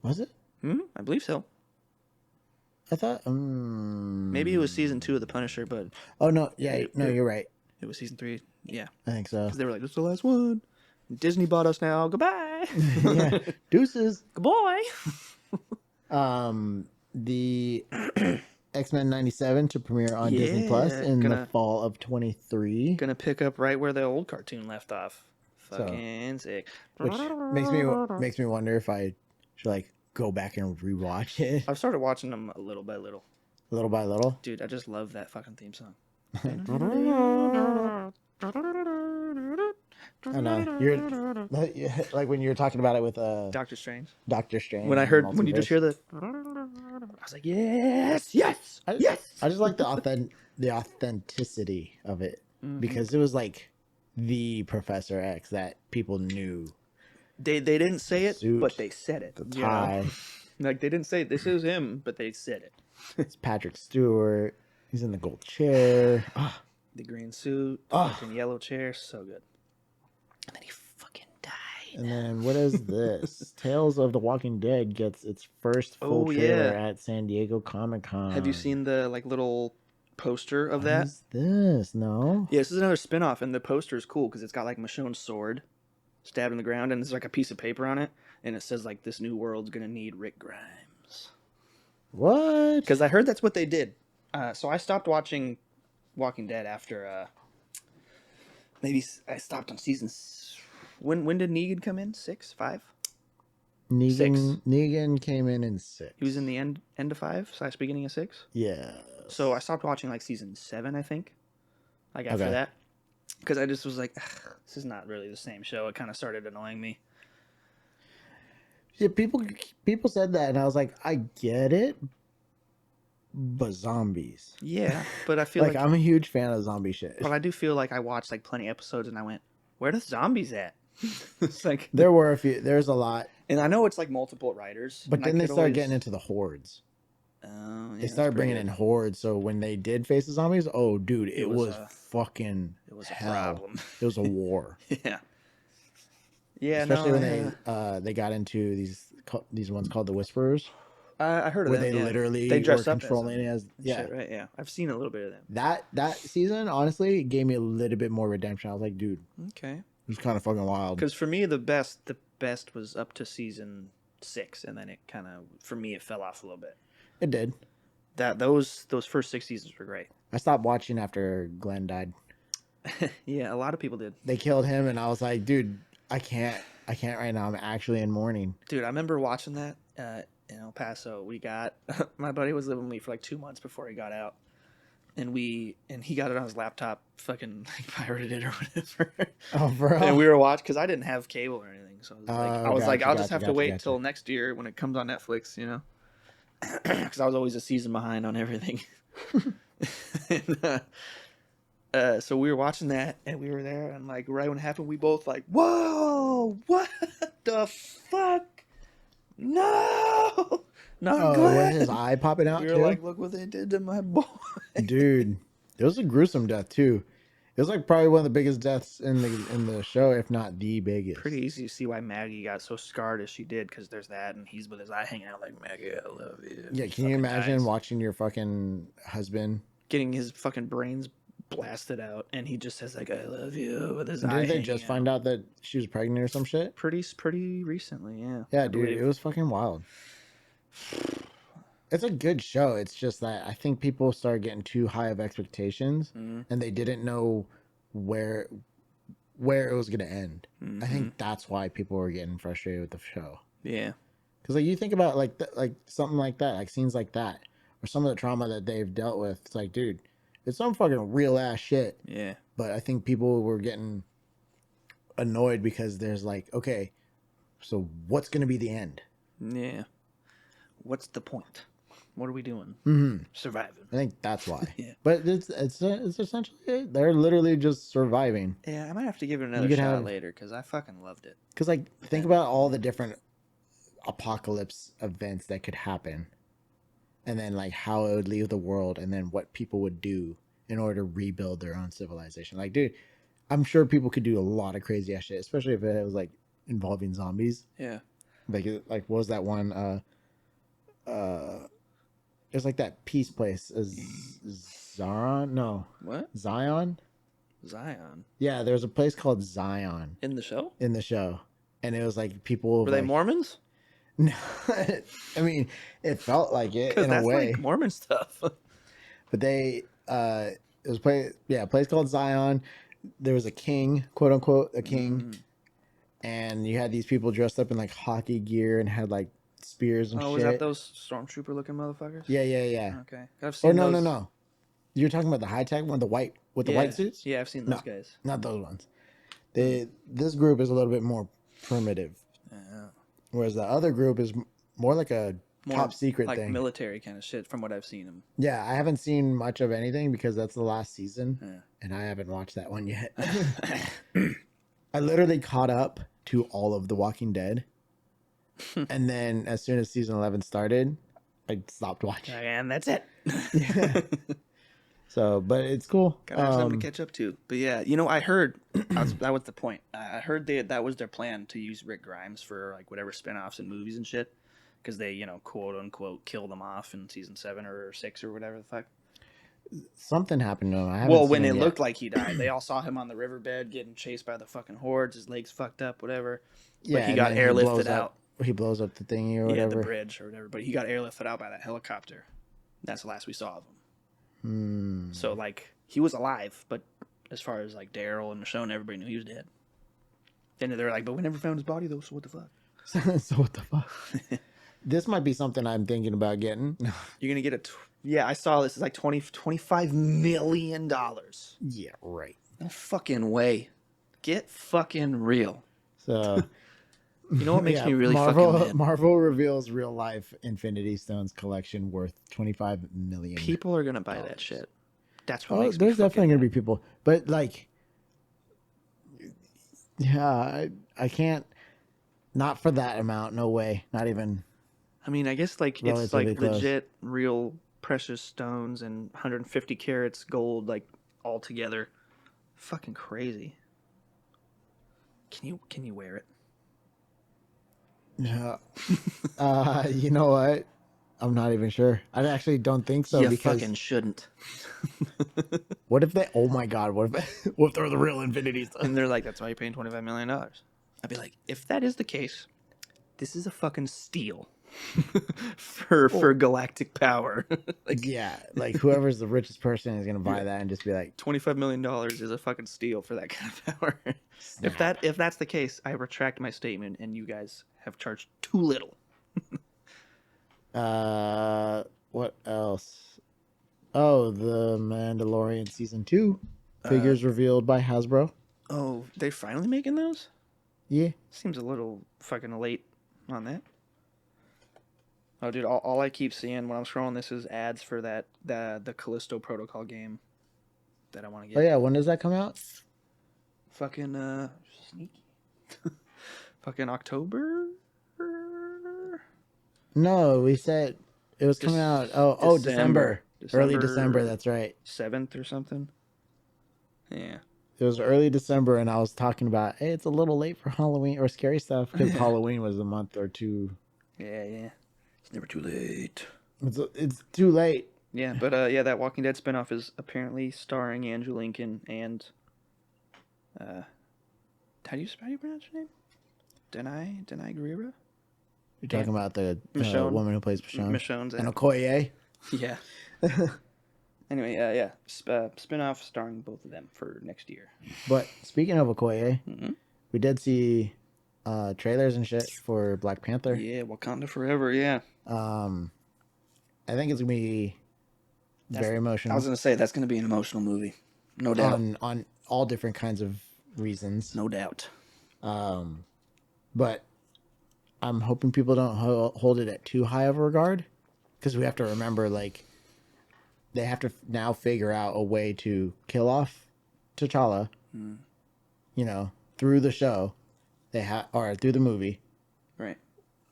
Was it? I believe so. I thought Maybe it was season 2 of The Punisher, but oh no, yeah, no, you're right. it was season 3. Yeah, I think so. because they were like, "This is the last one." Disney bought us now. Goodbye. Yeah, deuces. Goodbye. The X-Men 97 to premiere on Disney Plus in the fall of 23. Gonna pick up right where the old cartoon left off. Fucking sick. Which makes me wonder if I should like go back and rewatch it I've started watching them little by little. little by little. Dude, I just love that fucking theme song. I know you're like when you were talking about it with Doctor Strange. Doctor Strange. When you just hear the, I was like, yes. I just like the authenticity of it because it was like the Professor X that people knew. They didn't say it, Suit, but they said it. The tie. Like they didn't say this is him, but they said it. It's Patrick Stewart. He's in the gold chair. The green suit, the fucking yellow chair, so good. And then he fucking died. And then what is this? Tales of the Walking Dead gets its first full trailer at San Diego Comic-Con. Have you seen the like little poster of that? What is this? No. Yeah, this is another spin-off, and the poster is cool because it's got like Michonne's sword stabbed in the ground, and there's like a piece of paper on it, and it says like this new world's gonna need Rick Grimes. What? Because I heard that's what they did. So I stopped watching Walking Dead after maybe I stopped on season. When did Negan come in? 6, 5? Negan came in 6. He was in the end of 5 / beginning of 6. Yeah. So I stopped watching like season 7, I think. Like after that, because I just was like, this is not really the same show. It kind of started annoying me. Yeah, people said that, and I was like, I get it, but zombies. Yeah, but I feel like I'm a huge fan of zombie shit. But I do feel like I watched like plenty of episodes, and I went, where the zombies at? It's like there were a few. There's a lot, and I know it's like multiple writers, but then they started getting into the hordes. Yeah, they started bringing in hordes, so when they did face the zombies, oh dude, it was fucking hell. A problem. It was a war. Yeah, especially when they got into these ones called the Whisperers. I heard of them. Where they literally they dress were up controlling as shit, right? Yeah, I've seen a little bit of them. That season honestly gave me a little bit more redemption. I was like, dude, okay, it was kind of fucking wild. Because for me, the best was up to season 6, and then it kind of, for me, it fell off a little bit. It did. Those first 6 seasons were great. I stopped watching after Glenn died. Yeah, a lot of people did. They killed him, and I was like, dude, I can't right now. I'm actually in mourning. Dude, I remember watching that in El Paso. We got my buddy was living with me for like 2 months before he got out, and he got it on his laptop, fucking like, pirated it or whatever. Oh, bro. And we were watching because I didn't have cable or anything, so I was like, I'll just have to wait till next year when it comes on Netflix, you know, because I was always a season behind on everything. And, so we were watching that, and we were there, and like right when it happened, we both like, whoa, what the fuck? No, not good. With his eye popping out. We were like, look what they did to my boy. Dude, it was a gruesome death too. It was like probably one of the biggest deaths in the show, if not the biggest. Pretty easy to see why Maggie got so scarred as she did, because there's that, and he's with his eye hanging out like, Maggie, I love you. Yeah, can you imagine watching your fucking husband getting his fucking brains blasted out, and he just says like, I love you, with his eye. Did they just find out that she was pregnant or some shit? Pretty recently, yeah. Yeah, dude, it was fucking wild. It's a good show. It's just that I think people started getting too high of expectations, and they didn't know where it was going to end. I think that's why people were getting frustrated with the show. Yeah, because like you think about like something like that, like scenes like that, or some of the trauma that they've dealt with. It's like, dude, it's some fucking real ass shit. Yeah. But I think people were getting annoyed because there's like, okay, so what's going to be the end? Yeah. What's the point? What are we doing? Surviving. I think that's why. Yeah. But it's essentially it. They're literally just surviving. Yeah, I might have to give it another shot later because I fucking loved it. Because like think about all the different apocalypse events that could happen, and then like how it would leave the world, and then what people would do in order to rebuild their own civilization. Like, dude, I'm sure people could do a lot of crazy ass shit, especially if it was like involving zombies. Yeah. Like what was that one? There's like that peace place. Zion? No. What? Zion? Zion. Yeah, there's a place called Zion. In the show? In the show. And it was like people... Were they Mormons? No. I mean, it felt like it in a way. That's like Mormon stuff. But they... it was a place called Zion. There was a king, quote unquote, a king. And you had these people dressed up in like hockey gear and had like spears and shit. Oh, was that those stormtrooper looking motherfuckers? Yeah. Okay. I've seen those. No. You're talking about the high tech one, the white with the white suits? Yeah, I've seen those guys. Not those ones. This group is a little bit more primitive. Yeah. Whereas the other group is more like a top secret like thing. Military kind of shit from what I've seen them. Yeah, I haven't seen much of anything because that's the last season. And I haven't watched that one yet. I literally caught up to all of The Walking Dead. And then as soon as season 11 started, I stopped watching. And that's it. Yeah. So, but it's cool. Gotta have something to catch up to. But yeah, I heard that was the point. I heard that was their plan to use Rick Grimes for like whatever spinoffs and movies and shit, because they quote unquote killed him off in season 7 or 6 or whatever the fuck. Something happened to him. Well, when it looked like he died, they all saw him on the riverbed getting chased by the fucking hordes. His legs fucked up, whatever. Yeah, but he got airlifted out. He blows up the thingy or whatever. Yeah, the bridge or whatever. But he got airlifted out by that helicopter. That's the last we saw of him. So like he was alive, but as far as like Daryl and Michonne, everybody knew he was dead. Then they're like, but we never found his body though. So what the fuck? So what the fuck? This might be something I'm thinking about getting. You're gonna get yeah, I saw this. It's like $25 million. Yeah, right. No fucking way. Get fucking real. So, you know what makes me really fucking mad? Marvel reveals real life Infinity Stones collection worth $25 million. People are gonna buy that shit. That's what makes me there's definitely gonna be people, but like, yeah, I can't. Not for that amount. No way. Not even. I mean, I guess like it's like legit, real precious stones and 150 carats gold, like all together. Fucking crazy. Can you wear it? Yeah. You know what? I'm not even sure. I actually don't think so. You because fucking shouldn't. What if they? Oh my god! What if they're the real Infinity Stones? And they're like, that's why you're paying $25 million. I'd be like, if that is the case, this is a fucking steal. for galactic power. Like, yeah, like whoever's the richest person is gonna buy that and just be like, $25 million is a fucking steal for that kind of power. If that's the case, I retract my statement, and you guys have charged too little. What else? Oh, the Mandalorian season 2 figures revealed by Hasbro. Oh, they finally making those? Yeah, seems a little fucking late on that. Oh, dude, all I keep seeing when I'm scrolling this is ads for the Callisto Protocol game that I want to get. Oh yeah, when does that come out? Fucking sneaky. Fucking October. No, we said it was coming out. December. Early December. That's right. 7th or something. Yeah. It was early December, and I was talking about, hey, it's a little late for Halloween or scary stuff because Halloween was a month or two. Yeah. It's never too late. It's too late. Yeah, but that Walking Dead spinoff is apparently starring Andrew Lincoln and how do you pronounce her name? Denai Guerrera? You're talking about the woman who plays Michonne? Michonne's and Okoye? Yeah. Anyway, yeah. Spinoff starring both of them for next year. But speaking of Okoye, we did see trailers and shit for Black Panther. Yeah, Wakanda Forever, yeah. I think it's gonna be very emotional. I was gonna say that's gonna be an emotional movie, no doubt. On all different kinds of reasons, no doubt. But I'm hoping people don't hold it at too high of a regard, because we have to remember, like, they have to now figure out a way to kill off T'Challa, through the show, or through the movie, right?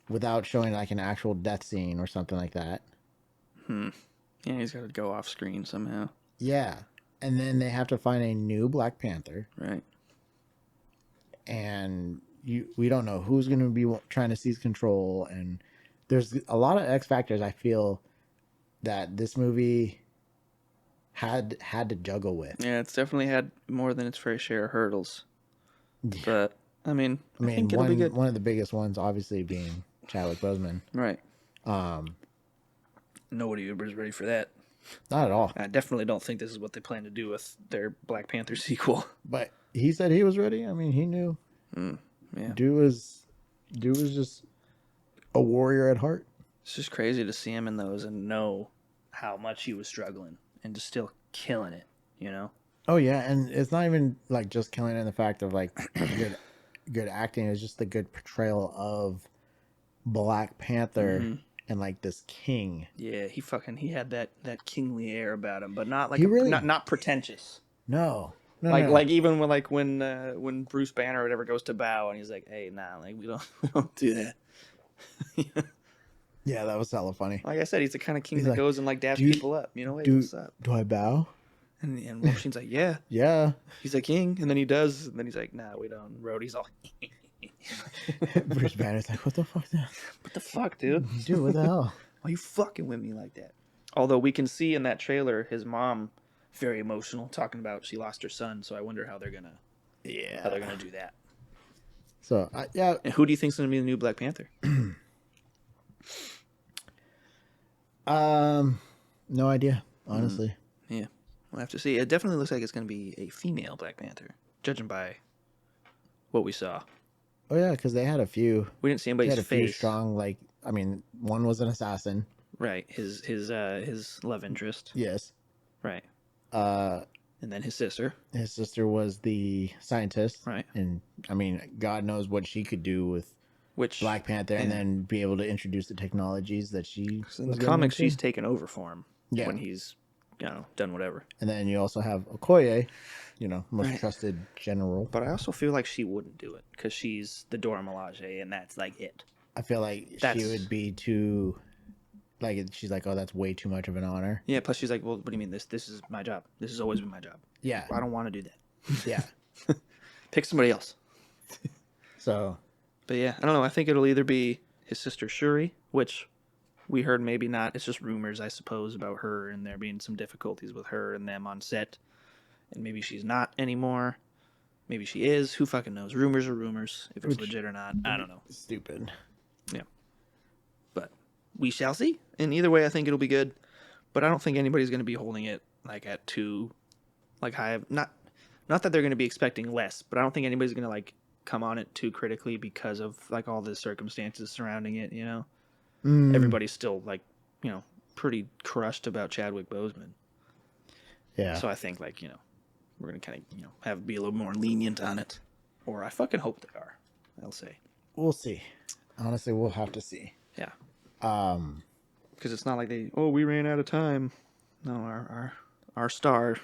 Without showing like an actual death scene or something like that. Yeah, he's got to go off screen somehow. Yeah, and then they have to find a new Black Panther, right? And we don't know who's going to be trying to seize control, and there's a lot of X factors I feel that this movie had to juggle with. Yeah, it's definitely had more than its fair share of hurdles. But I think it'll be good. One of the biggest ones, obviously, being Chadwick Boseman. Right. Nobody was ready for that. Not at all. I definitely don't think this is what they plan to do with their Black Panther sequel. But he said he was ready. I mean, he knew. Yeah. Dude was just a warrior at heart. It's just crazy to see him in those and know how much he was struggling and just still killing it, Oh yeah, and it's not even like just killing it in the fact of like good acting. It's just the good portrayal of Black Panther and like this king. Yeah, he had that kingly air about him, but not like not pretentious. No. Like even when Bruce Banner or whatever goes to bow and he's like, hey, nah, like we don't do that. Yeah, that was hella funny. Like I said, he's the kind of king that goes and like dabs people up. Hey, what's up? Do I bow? And War Machine's like, yeah. Yeah. He's like, king. And then he does. And then he's like, nah, we don't. Rhodey's all, Bruce Banner's like, what the fuck? what the fuck, dude? Dude, what the hell? Why you fucking with me like that? Although we can see in that trailer his mom very emotional talking about she lost her son. So I wonder how they're gonna do that. So yeah. And who do you think's gonna be the new Black Panther? No idea, honestly. Yeah, we'll have to see. It definitely looks like it's gonna be a female Black Panther, judging by what we saw. Oh yeah, because they had a few. We didn't see They anybody's had a few face. strong, like, I mean, one was an assassin. Right, his love interest. Yes. Right, Uh, and then his sister. his sister was the scientist. Right, And I mean, God knows what she could do with which Black Panther, and yeah. then be able to introduce the technologies that she. in was the getting comics into. she's taken over for him. Yeah. When he's done whatever. And then you also have Okoye, most Right. trusted general. But I also feel like she wouldn't do it because she's the Dora Milaje, and that's like it. I feel like she would be too, like, she's like, oh, that's way too much of an honor. Yeah. Plus, she's like, well, what do you mean? This is my job. This has always been my job. Yeah. I don't want to do that. Yeah. Pick somebody else. So. But yeah, I don't know. I think it'll either be his sister Shuri, which we heard maybe not. It's just rumors, I suppose, about her and there being some difficulties with her and them on set. And maybe she's not anymore. Maybe she is. Who fucking knows? Rumors are rumors. If it's legit or not, I don't know. Stupid. Yeah. But we shall see. And either way, I think it'll be good. But I don't think anybody's going to be holding it like at too high. Not that they're going to be expecting less, but I don't think anybody's going to like come on it too critically because of like all the circumstances surrounding it, Everybody's still like, pretty crushed about Chadwick Boseman. Yeah. So I think like, we're going to kind of, be a little more lenient on it. Or I fucking hope they are, I'll say. We'll see. Honestly, we'll have to see. Yeah. Because it's not like we ran out of time. No, our star,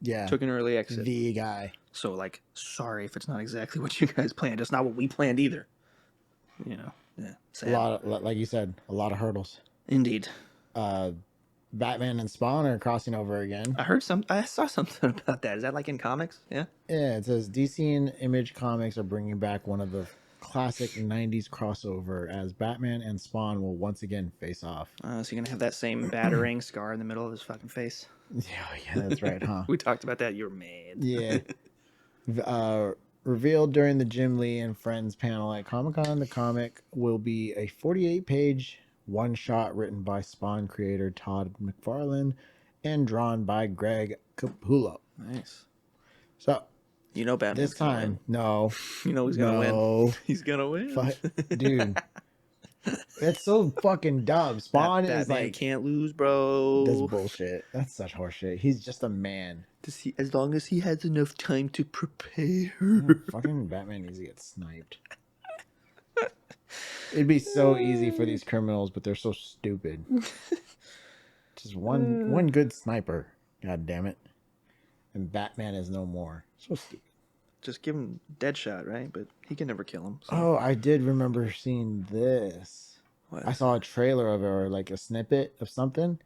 yeah, took an early exit. The guy. So like, sorry if it's not exactly what you guys planned. It's not what we planned either. Yeah. Sad. A lot, like you said, a lot of hurdles. Indeed. Batman and Spawn are crossing over again. I saw something about that. Is that like in comics? Yeah. Yeah, it says DC and Image Comics are bringing back one of the classic 90s crossover as Batman and Spawn will once again face off. So you're going to have that same battering scar in the middle of his fucking face? Yeah, that's right, huh? We talked about that. You're mad. Yeah. Revealed during the Jim Lee and Friends panel at Comic-Con, the comic will be a 48-page one-shot written by Spawn creator Todd McFarlane and drawn by Greg Capullo. Nice. So, Batman this time, no. He's gonna win. He's gonna win. Dude, that's so fucking dumb. Spawn is like, can't lose, bro. That's bullshit. That's such horseshit. He's just a man. As long as he has enough time to prepare. Fucking Batman needs to get sniped. It'd be so easy for these criminals, but they're so stupid. Just one good sniper. God damn it. And Batman is no more. So stupid. Just give him Deadshot, right? But he can never kill him. So. Oh, I did remember seeing this. What? I saw a trailer of it, or like a snippet of something.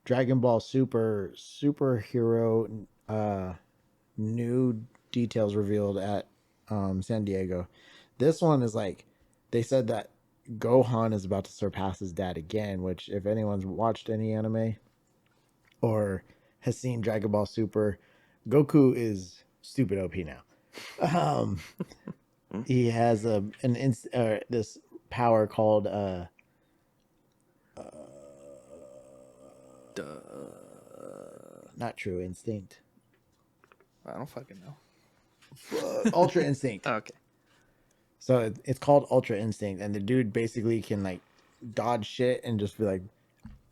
Dragon Ball superhero new details revealed at San Diego. This one is like, they said that Gohan is about to surpass his dad again, which if anyone's watched any anime or has seen Dragon Ball Super, Goku is stupid OP now. He has this power called not true instinct. I don't fucking know. Ultra instinct. Okay. So it's called Ultra Instinct, and the dude basically can like dodge shit and just be like,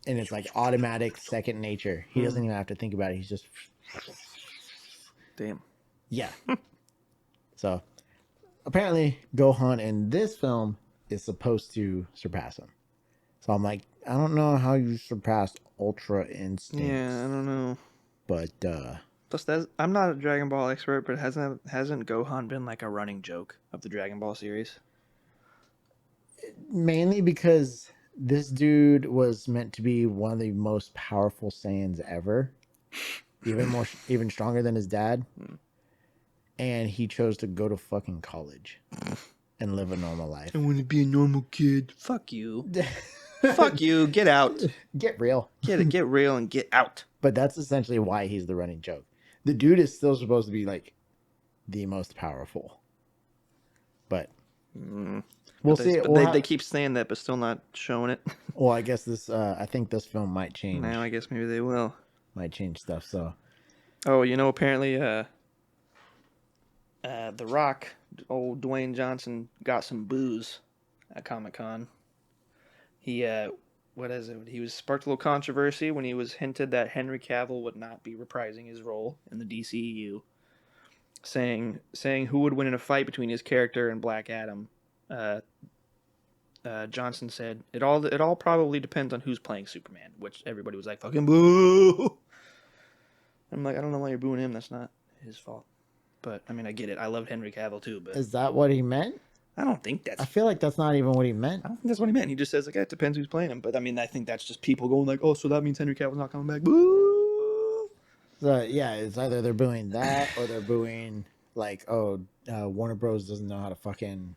and it's like automatic second nature. He doesn't even have to think about it. He's just, damn. Yeah. So apparently Gohan in this film is supposed to surpass him. So I'm like, I don't know how you surpass Ultra Instinct. Yeah, I don't know. But plus, I'm not a Dragon Ball expert, but hasn't Gohan been like a running joke of the Dragon Ball series? mainly because this dude was meant to be one of the most powerful Saiyans ever. even stronger than his dad. And he chose to go to fucking college and live a normal life. I want to be a normal kid. Fuck you. Fuck you. Get out. Get real. Get real and get out. But that's essentially why he's the running joke. The dude is still supposed to be like the most powerful. But we'll see. They keep saying that, but still not showing it. Well, I guess I think this film might change. Now I guess maybe they will. Might change stuff. So. Oh, apparently, The Rock, old Dwayne Johnson, got some booze at Comic-Con. He, He was sparked a little controversy when he was hinted that Henry Cavill would not be reprising his role in the DCEU, saying who would win in a fight between his character and Black Adam. Johnson said it all probably depends on who's playing Superman, which everybody was like, fucking boo. I'm like, I don't know why you're booing him. That's not his fault. But I mean, I get it. I loved Henry Cavill too. But is that what he meant? I don't think that's. I feel like that's not even what he meant. I don't think that's what he meant. He just says like, it depends who's playing him. But I mean, I think that's just people going like, oh, so that means Henry Cavill's not coming back. Boo. So yeah, it's either they're booing that or they're booing like, oh, Warner Bros. Doesn't know how to fucking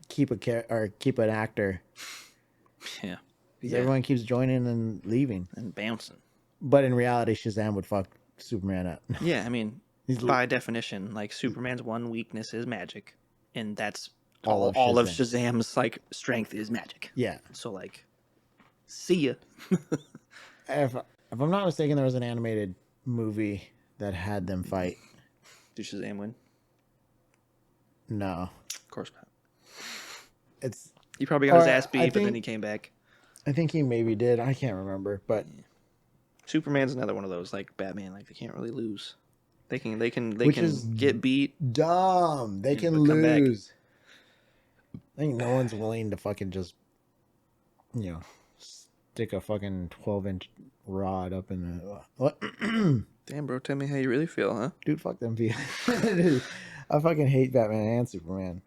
keep an actor. Yeah. Everyone keeps joining and leaving and bouncing. But in reality, Shazam would fuck Superman up. Yeah, I mean, by definition, like Superman's one weakness is magic, and that's all of Shazam's like strength is magic. Yeah. So like, see ya. If I'm not mistaken, there was an animated movie that had them fight. Did Shazam win? No. Of course not. He probably got his ass beat, but then he came back. I think he maybe did. I can't remember, but Superman's another one of those like Batman. Like they can't really lose. They can get beat. Dumb. They can lose. I think no one's willing to fucking just, stick a fucking 12-inch rod up in the. What? Damn, bro. Tell me how you really feel, huh? Dude, fuck them people. I fucking hate Batman and Superman.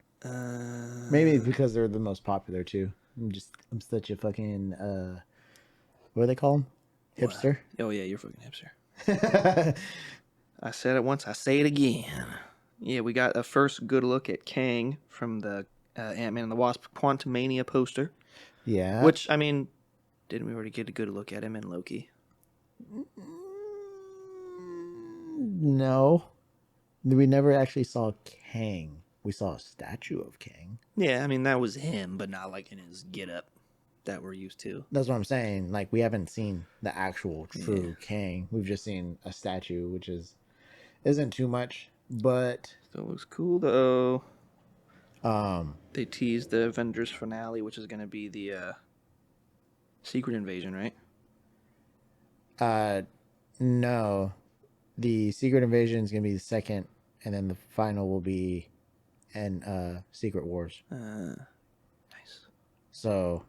Maybe it's because they're the most popular too. I'm such a fucking what do they call them? Hipster. Oh yeah, you're fucking hipster. I said it once, I say it again. Yeah, we got a first good look at Kang from the Ant-Man and the Wasp Quantumania poster. Yeah. Which, I mean, didn't we already get a good look at him in Loki? No. We never actually saw Kang. We saw a statue of Kang. Yeah, I mean, that was him, but not like in his get-up that we're used to. That's what I'm saying. Like, we haven't seen the actual true Kang. We've just seen a statue, which isn't too much, but still looks cool though. They teased the Avengers finale, which is going to be the Secret Invasion, right? No. The Secret Invasion is going to be the second, and then the final will be Secret Wars. Nice. So,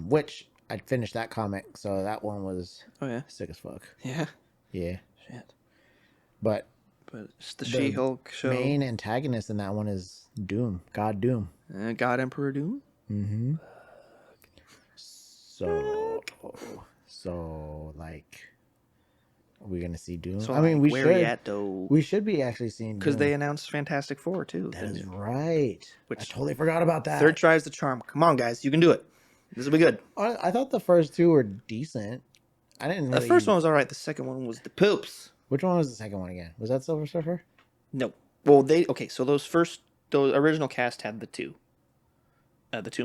which I finished that comic, so that one was sick as fuck. Yeah. Yeah. Shit. But it's the She-Hulk show. Main antagonist in that one is Doom. God Doom. God Emperor Doom? Mm-hmm. So like, are we gonna see Doom? So, I mean, we where should. At, though? We should be actually seeing because they announced Fantastic Four too. That is right. Which I totally forgot about that. Third tries the charm. Come on, guys, you can do it. This will be good. I thought the first two were decent. I didn't. Really... The first one was all right. The second one was the poops. Which one was the second one again? Was that Silver Surfer? No. Well, so those original cast had the two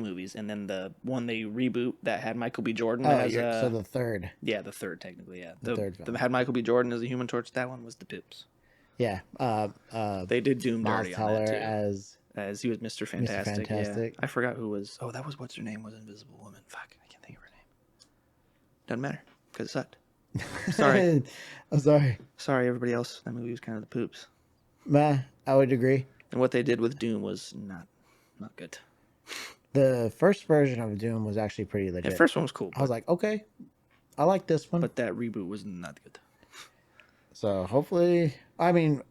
movies, and then the one they reboot that had Michael B. Jordan as so the third. Yeah, the third technically. Yeah, the third. That had Michael B. Jordan as the Human Torch. That one was the poops. Yeah. They did Doom dirty on that too. As he was Mr. Fantastic. Mr. Fantastic. Yeah. I forgot who was. Oh, that was what's her name was Invisible Woman. Fuck, I can't think of her name. Doesn't matter because it sucked. Sorry. I'm sorry. Sorry, everybody else. That movie was kind of the poops. Meh, I would agree. And what they did with Doom was not good. The first version of Doom was actually pretty legit. The first one was cool. I was like, okay, I like this one. But that reboot was not good. So hopefully, I mean,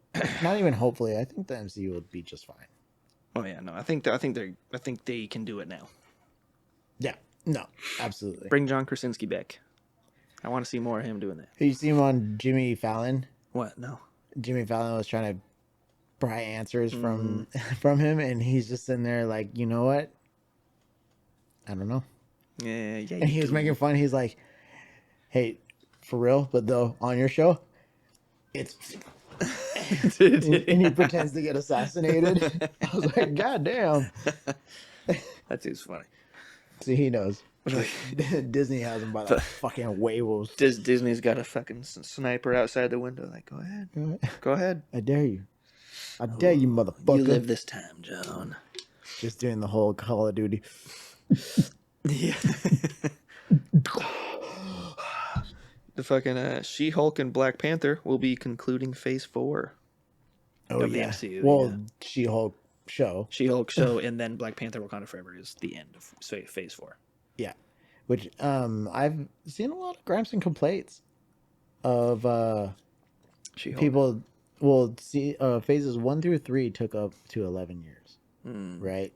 not even hopefully, I think the MCU will be just fine. Oh yeah, no, I think they can do it now. Yeah, no, absolutely. Bring John Krasinski back. I want to see more of him doing that. You see him on Jimmy Fallon? What? No. Jimmy Fallon was trying to pry answers from him, and he's just sitting there like, you know what? I don't know. Yeah. And he was making fun. He's like, "Hey, for real, but though on your show, it's." and he pretends to get assassinated. I was like, God damn. That dude's funny. See, he knows. Disney has him by the fucking waves. Disney's got a fucking sniper outside the window. Like, go ahead. I dare you. I dare you, motherfucker. You live this time, John. Just doing the whole Call of Duty. Yeah. The fucking She-Hulk and Black Panther will be concluding Phase 4 of the MCU. Well, She-Hulk show. She-Hulk show, and then Black Panther Wakanda Forever is the end of Phase 4. Yeah. Which I've seen a lot of gripes and complaints of She-Hulk. people. Well, see, phases 1 through 3 took up to 11 years, right?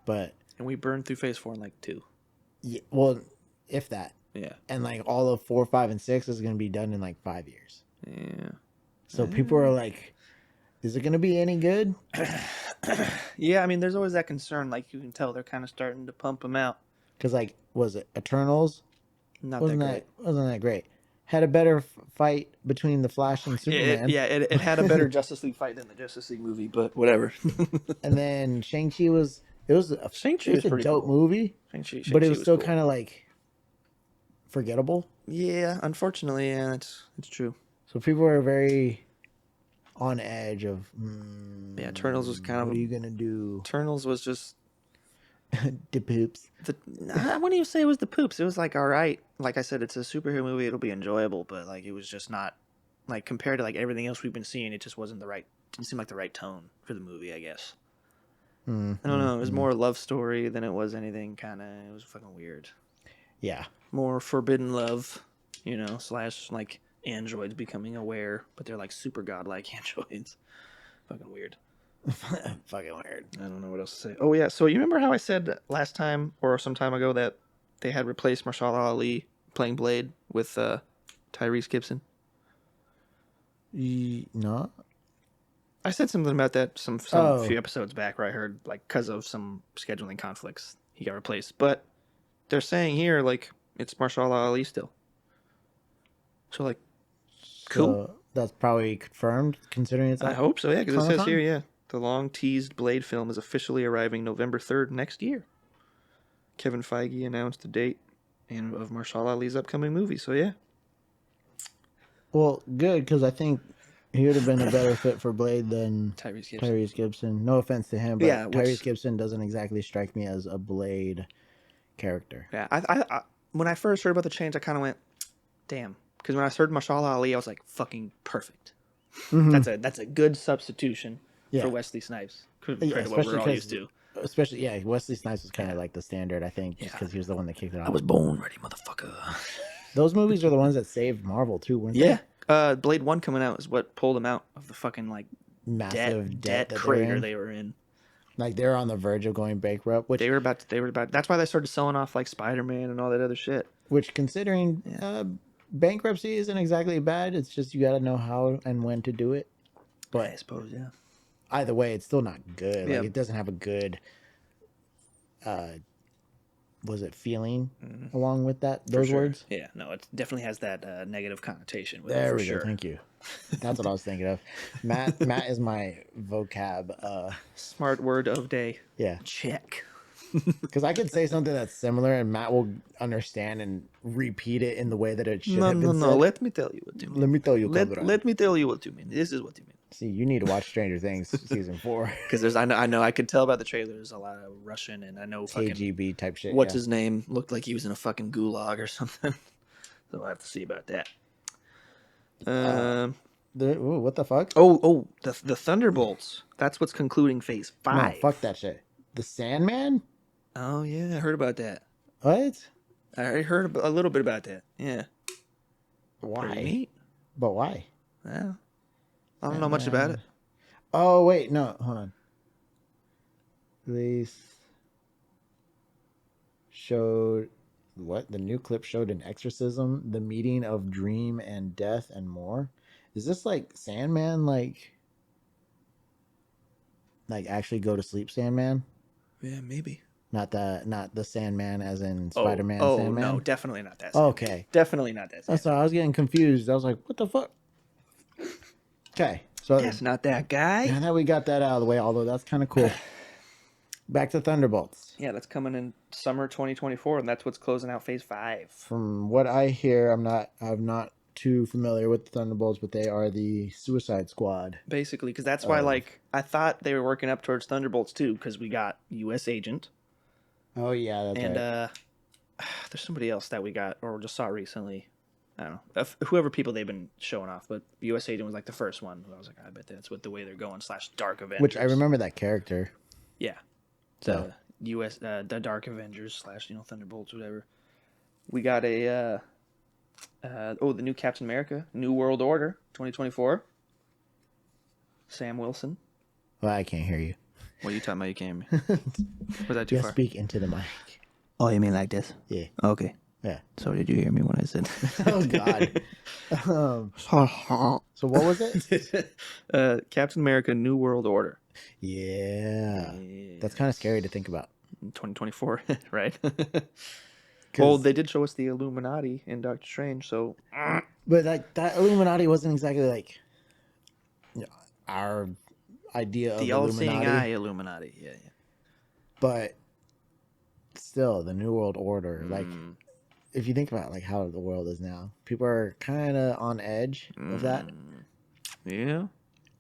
And we burned through Phase 4 in like 2. Yeah, well, if that. Yeah. And like all of 4, 5, and 6 is going to be done in like 5 years. Yeah. So people are like, is it going to be any good? Yeah, I mean, there's always that concern. Like, you can tell they're kind of starting to pump them out. Because like, was it Eternals? Wasn't that great? Had a better fight between the Flash and Superman. It had a better Justice League fight than the Justice League movie, but whatever. And then Shang-Chi was a dope movie, Shang-Chi but it was still cool. kind of like forgettable. Yeah, unfortunately, yeah, it's true. So people are very on edge of. Yeah, Eternals was kind of. What are you gonna do? Eternals was just the poops. I wouldn't even say it was the poops. It was like all right. Like I said, it's a superhero movie. It'll be enjoyable, but like it was just not like compared to like everything else we've been seeing. It just wasn't the right. Didn't seem like the right tone for the movie. I guess. I don't know. It was more a love story than it was anything. Kind of. It was fucking weird. Yeah. More forbidden love, / like androids becoming aware, but they're like super godlike androids. Fucking weird. Fucking weird. I don't know what else to say. Oh yeah, so you remember how I said last time or some time ago that they had replaced Mahershala Ali playing Blade with Tyrese Gibson? No. I said something about that some few episodes back where I heard like because of some scheduling conflicts he got replaced, but they're saying here like it's Mahershala Ali still. So like, cool. So that's probably confirmed considering it's. I hope so, yeah, because it says Comic-Con? here, yeah. The long-teased Blade film is officially arriving November 3rd next year. Kevin Feige announced the date of Mahershala Ali's upcoming movie, so yeah. Well, good, because I think he would have been a better fit for Blade than Tyrese Gibson. No offense to him, but Yeah, Tyrese Gibson doesn't exactly strike me as a Blade character. Yeah, I when I first heard about the change, I kind of went, damn. Because when I heard Mahershala Ali, I was like, fucking perfect. That's a good substitution for Wesley Snipes. Compared to what we're all used to. Especially, Wesley Snipes was kind of like the standard, I think, just because he was the one that kicked it off. I was born ready, motherfucker. Those movies are the ones that saved Marvel, too, weren't they? Yeah. Blade 1 coming out is what pulled them out of the fucking, like, massive debt crater they were in. Like, they were on the verge of going bankrupt. Which, they were about. That's why they started selling off, like, Spider-Man and all that other shit. Which, considering bankruptcy isn't exactly bad, it's just you got to know how and when to do it. But I suppose, yeah. Either way, it's still not good. Yeah. Like, it doesn't have a good, feeling along with those words? Yeah, no, it definitely has that negative connotation with there it, we go. sure. Thank you. That's what I was thinking of. Matt is my vocab. Smart word of day. Yeah. Check. Because I could say something that's similar and Matt will understand and repeat it in the way that it should have been said. No. Let me tell you what you mean. Let me tell you. Let me tell you what you mean. This is what you mean. See, you need to watch Stranger Things season 4. Because I know I could tell by the trailer there's a lot of Russian and I know fucking KGB type shit. What's his name? Looked like he was in a fucking gulag or something. So I have to see about that. What the fuck? The Thunderbolts. That's what's concluding Phase 5. No, fuck that shit. The Sandman? Oh yeah, I heard about that. What? I already heard a little bit about that. Yeah. Why? Pretty neat. But why? Yeah. I don't know much about it. Oh wait, no, hold on. They showed what? The new clip showed an exorcism, the meeting of dream and death, and more. Is this like Sandman? Like actually go to sleep, Sandman? Yeah, maybe. Not the Sandman as in Oh, Spider-Man. oh Sandman. no, definitely not that. Sandman. Okay, Definitely not that. that's why I was getting confused. I was like, what the fuck? Okay, so That's not that guy. now that we got that out of the way, although that's kind of cool. Back to Thunderbolts. Yeah, that's coming in summer 2024, and that's what's closing out Phase 5. From what I hear, I'm not too familiar with the Thunderbolts, but they are the Suicide Squad. Basically, because that's why, like, I thought they were working up towards Thunderbolts too, because we got U.S. Agent. Oh yeah, that's and right. There's somebody else that we got or just saw recently. I don't know. Whoever people they've been showing off, but U.S. Agent was like the first one. I was like, I bet that's what the way they're going / Dark Avengers. Which I remember that character. Yeah. So the Dark Avengers / Thunderbolts, whatever. We got the new Captain America, New World Order, 2024. Sam Wilson. Well, I can't hear you. What are you talking about? You can't hear me. Was that too Just far? speak into the mic. Oh, you mean like this? Yeah. Okay. Yeah. So did you hear me when I said? Oh God. So what was it? Captain America: New World Order. Yeah. That's kind of scary to think about. 2024, right? Well, they did show us the Illuminati in Doctor Strange, so. But like that Illuminati wasn't exactly like our idea of The all-seeing eye Illuminati, yeah. But still, the New World Order, like if you think about like how the world is now, people are kind of on edge of that. Yeah.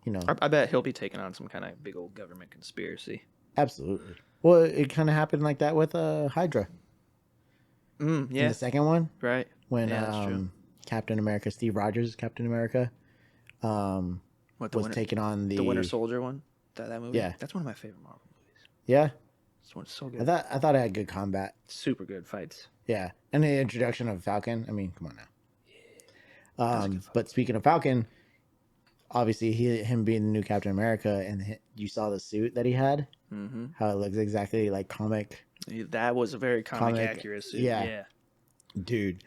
You know, I bet he'll be taking on some kind of big old government conspiracy. absolutely. Well, it kind of happened like that with Hydra. Yeah. In the second one, Right. when that's true. Captain America, Steve Rogers, Captain America, was taking on the Winter Soldier one. That movie. Yeah, that's one of my favorite Marvel movies. Yeah, this one's so good. I thought it had good combat. Super good fights. Yeah, and the introduction of Falcon. I mean, come on now. Yeah. But speaking of Falcon, obviously him being the new Captain America, and you saw the suit that he had. Mm-hmm. How it looks exactly like comic. That was a very comic accurate suit. Yeah. Dude,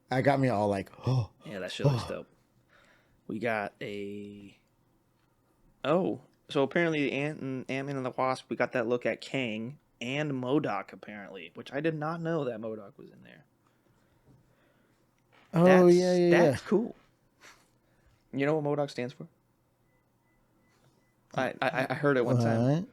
that got me all like, oh. Yeah, that shit looks dope. We got so apparently Ant-Man and the Wasp, we got that look at Kang and MODOK apparently, which I did not know that MODOK was in there. Oh, that's cool. You know what MODOK stands for? I heard it one time.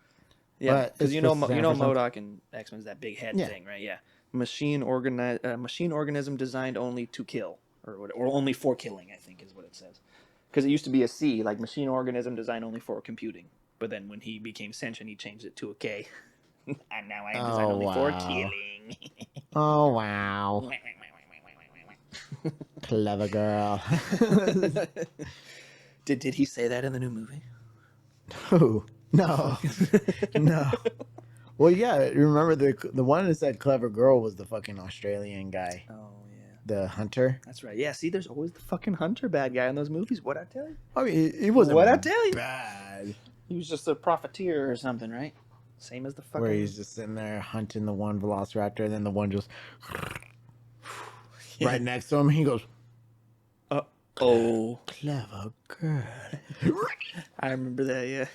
Yeah, because you know MODOK and X-Men's that big head thing, right? Yeah, machine organism designed only to kill, or only for killing, I think is what it says. Because it used to be a C, like machine organism designed only for computing. But then when he became sentient, he changed it to a K. And now I am designed only for killing. Oh wow! Clever girl. Did he say that in the new movie? No. No. Well, yeah. Remember the one that said "clever girl" was the fucking Australian guy. Oh yeah. The hunter. That's right. Yeah. See, there's always the fucking hunter bad guy in those movies. What I tell you? I mean, he wasn't. What I tell you? Bad. He was just a profiteer or something, right? Same as the fucking. Where he's just sitting there hunting the one velociraptor, and then the one just right next to him. He goes, "Oh, clever girl." I remember that. Yeah.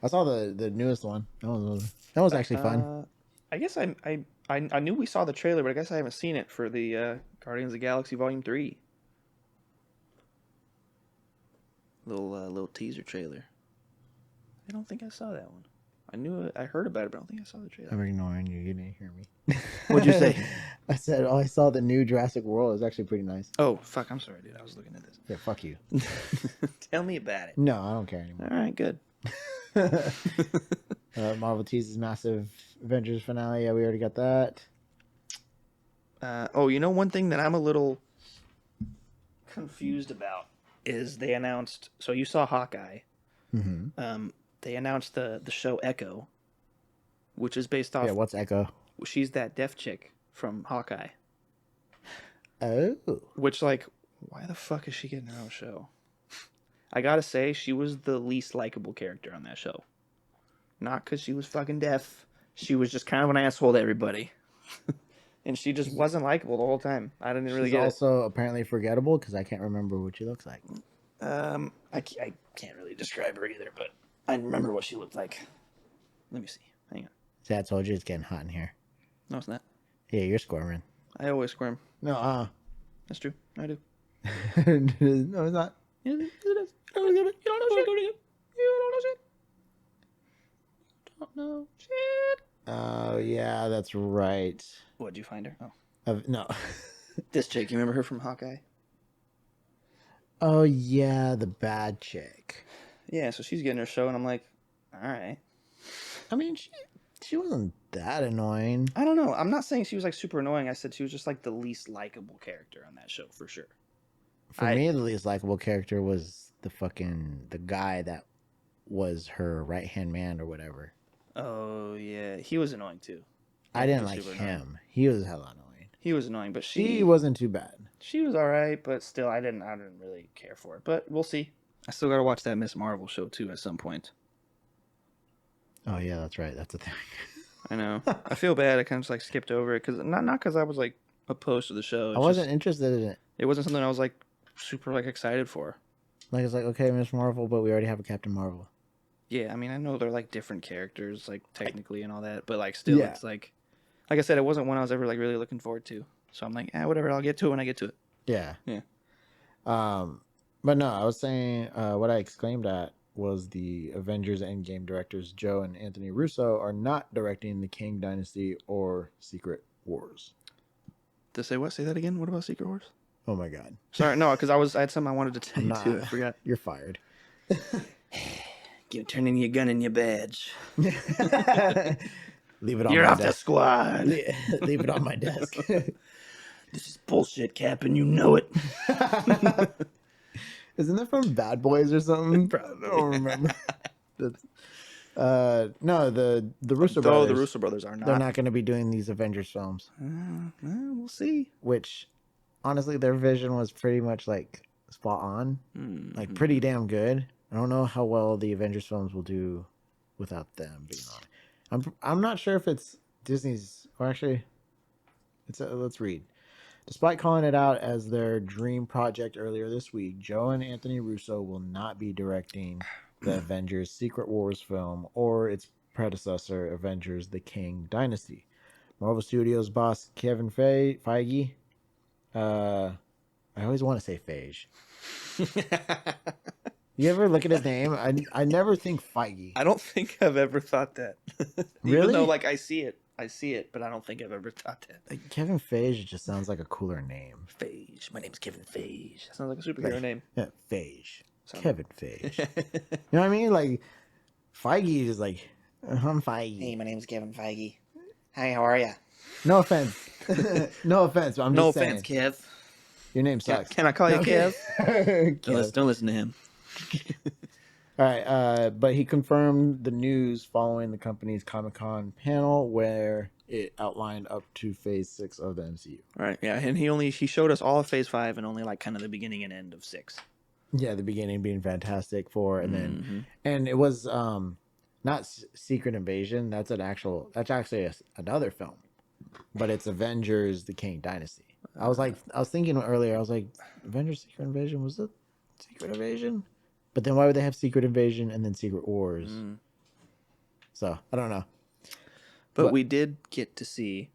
I saw the newest one. That was actually fun. I guess I knew we saw the trailer, but I guess I haven't seen it for the Guardians of the Galaxy Volume 3. Little teaser trailer. I don't think I saw that one. I knew it, I heard about it, but I don't think I saw the trailer. I'm ignoring you. You didn't hear me. What'd you say? I said, I saw the new Jurassic World. It's actually pretty nice. Oh, fuck. I'm sorry, dude. I was looking at this. Yeah, fuck you. Tell me about it. No, I don't care anymore. All right, good. Marvel teases massive Avengers finale. Yeah, we already got that. One thing that I'm a little confused about is they announced. So you saw Hawkeye. Mm-hmm. They announced the show Echo, which is based off. Yeah, what's Echo? She's that deaf chick from Hawkeye. Oh. Which, like, why the fuck is she getting her own show? I gotta say, she was the least likable character on that show. Not because she was fucking deaf. She was just kind of an asshole to everybody. and she just wasn't likable the whole time. I didn't really get also apparently forgettable because I can't remember what she looks like. I can't really describe her either, but I remember what she looked like. Let me see. Hang on. See, I told you it's getting hot in here. No, it's not. Yeah, you're squirming. I always squirm. No, That's true. I do. no, it's not. Yeah, it is. You don't know shit. You don't know shit. Don't know shit. Oh, yeah, that's right. What'd you find her? Oh. No. This chick, you remember her from Hawkeye? Oh, yeah, the bad chick. Yeah, so she's getting her show, and I'm like, all right. I mean, she wasn't that annoying. I don't know. I'm not saying she was like super annoying. I said she was just like the least likable character on that show for sure. For me, the least likable character was the guy that was her right-hand man or whatever. Oh, yeah. He was annoying, too. I didn't like him. Annoying. He was hella annoying. He was annoying, but she wasn't too bad. She was all right, but still, I didn't really care for it. But we'll see. I still got to watch that Miss Marvel show, too, at some point. Oh, yeah, that's right. That's a thing. I know. I feel bad. I kind of just like skipped over it because not because I was like opposed to the show. I wasn't interested in it. It wasn't something I was like super like excited for. Like it's like, okay, Miss Marvel, but we already have a Captain Marvel. Yeah, I mean, I know they're like different characters, like technically and all that, but like still, it's like I said, it wasn't one I was ever like really looking forward to. So I'm like, whatever. I'll get to it when I get to it. Yeah. Yeah. But no, I was saying what I exclaimed at was the Avengers Endgame directors Joe and Anthony Russo are not directing the Kang Dynasty or Secret Wars. To say what? Say that again. What about Secret Wars? Oh my God. Sorry, no, because I had something I wanted to tell you too. I forgot. You're fired. Turn in your gun and your badge. Leave it on. You're my off desk. the squad. Leave it on my desk. This is bullshit, Cap, and you know it. Isn't that from Bad Boys or something? Probably. I don't remember. No, the Russo brothers. Oh, the Russo brothers are not. They're not going to be doing these Avengers films. We'll see. Which, honestly, their vision was pretty much like spot on, like pretty damn good. I don't know how well the Avengers films will do without them being on it. I'm not sure if it's Disney's, or actually, let's read. Despite calling it out as their dream project earlier this week, Joe and Anthony Russo will not be directing the Avengers Secret Wars film or its predecessor, Avengers The Kang Dynasty. Marvel Studios boss Kevin Feige, I always want to say Feige. You ever look at his name? I never think Feige. I don't think I've ever thought that. Really? Even though, like, I see it, but I don't think I've ever thought that. Like, Kevin Feige just sounds like a cooler name. Feige. My name's Kevin Feige. Sounds like a superhero name. Yeah, Feige. Kevin Feige. You know what I mean? Like, Feige is like, I'm Feige. Hey, my name's Kevin Feige. Hi, how are ya? No offense. No offense. I'm just saying. No offense, Kev. Your name sucks. Can I call you Kev? Kev. Don't listen to him. All right, but he confirmed the news following the company's Comic-Con panel where it outlined up to Phase 6 of the MCU. Right, yeah, and he showed us all of Phase 5 and only like kind of the beginning and end of 6. Yeah, the beginning being Fantastic Four, and then and it was not Secret Invasion. That's actually another film, but it's Avengers: The Kang Dynasty. I was thinking earlier. I was like, Avengers: Secret Invasion, was it Secret Invasion? But then why would they have Secret Invasion and then Secret Wars? So I don't know. But we did get to see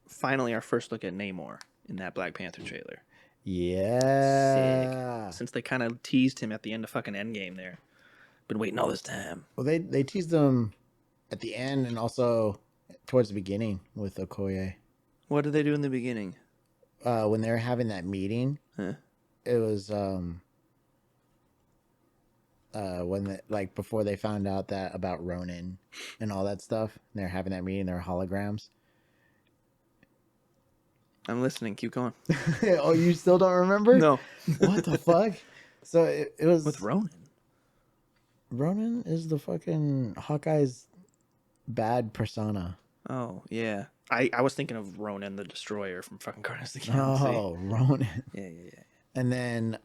finally our first look at Namor in that Black Panther trailer. Yeah. Sick. Since they kind of teased him at the end of fucking Endgame there. Been waiting all this time. Well, they teased him at the end and also towards the beginning with Okoye. What did they do in the beginning? When they were having that meeting, it was when before they found out that about Ronin and all that stuff, and they're having that meeting, they're holograms. I'm listening. Keep going. Oh, you still don't remember? No. What the fuck? So it was with Ronin. Ronin is the fucking Hawkeye's bad persona. Oh yeah, I was thinking of Ronin the Destroyer from fucking Guardians of the Galaxy. Oh, Ronin. Yeah. And then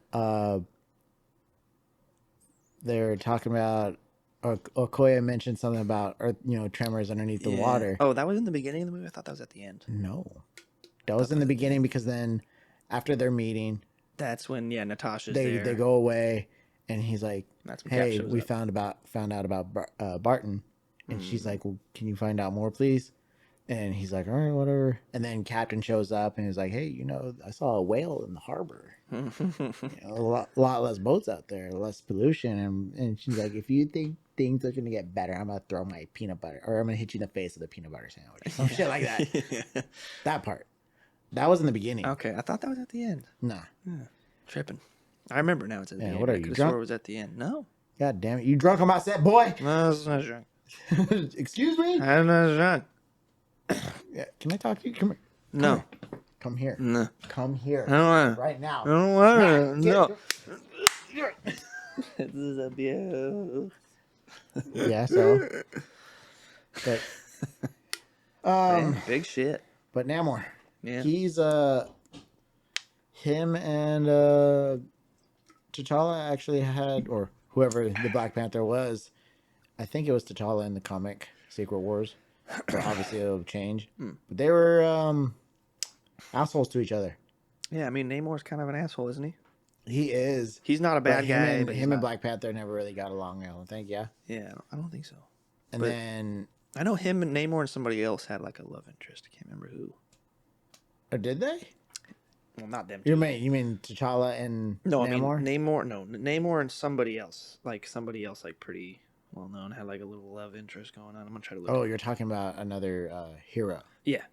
they're talking about Okoye mentioned something about earth, tremors underneath the water. Oh, that was in the beginning of the movie? I thought that was at the end. No, that was in the beginning because then after their meeting, that's when Natasha's they there. they go away, and he's like, That's when "Hey, Cap shows we up. found out about Barton," and she's like, "Well, can you find out more, please?" And he's like, "All right, whatever." And then Captain shows up and he's like, "Hey, I saw a whale in the harbor. A lot less boats out there, less pollution." And she's like, "If you think things are gonna get better, I'm gonna throw my peanut butter, or I'm gonna hit you in the face with a peanut butter sandwich, or some shit like that." That part, that was in the beginning. Okay, I thought that was at the end. Nah. Tripping. I remember now. It's at the end. What are I you, could've drunk? swore it was at the end. No. God damn it! You drunk on my set, boy? No, I was not drunk. Excuse me? I'm not drunk. Yeah, can I talk to you? Come here. No. Come here. No. Come here. I don't want Right now. I don't want to. Nah, No. This is a beautiful. Yeah, so. But. Man, big shit. But Namor. Yeah. He's him and T'Challa actually had, or whoever the Black Panther was, I think it was T'Challa in the comic Secret Wars. But obviously it'll change. But they were assholes to each other. Yeah, I mean Namor's kind of an asshole, isn't he? He is. He's not a bad guy. Him and Black Panther never really got along, I don't think, yeah? Yeah, I don't think so. And But then... I know him and Namor and somebody else had like a love interest. I can't remember who. Or did they? Well, not them. You mean T'Challa and Namor? I mean Namor. No, Namor and somebody else. Like pretty well known had like a little love interest going on. I'm gonna try to look. Oh, you're talking about another hero. Yeah.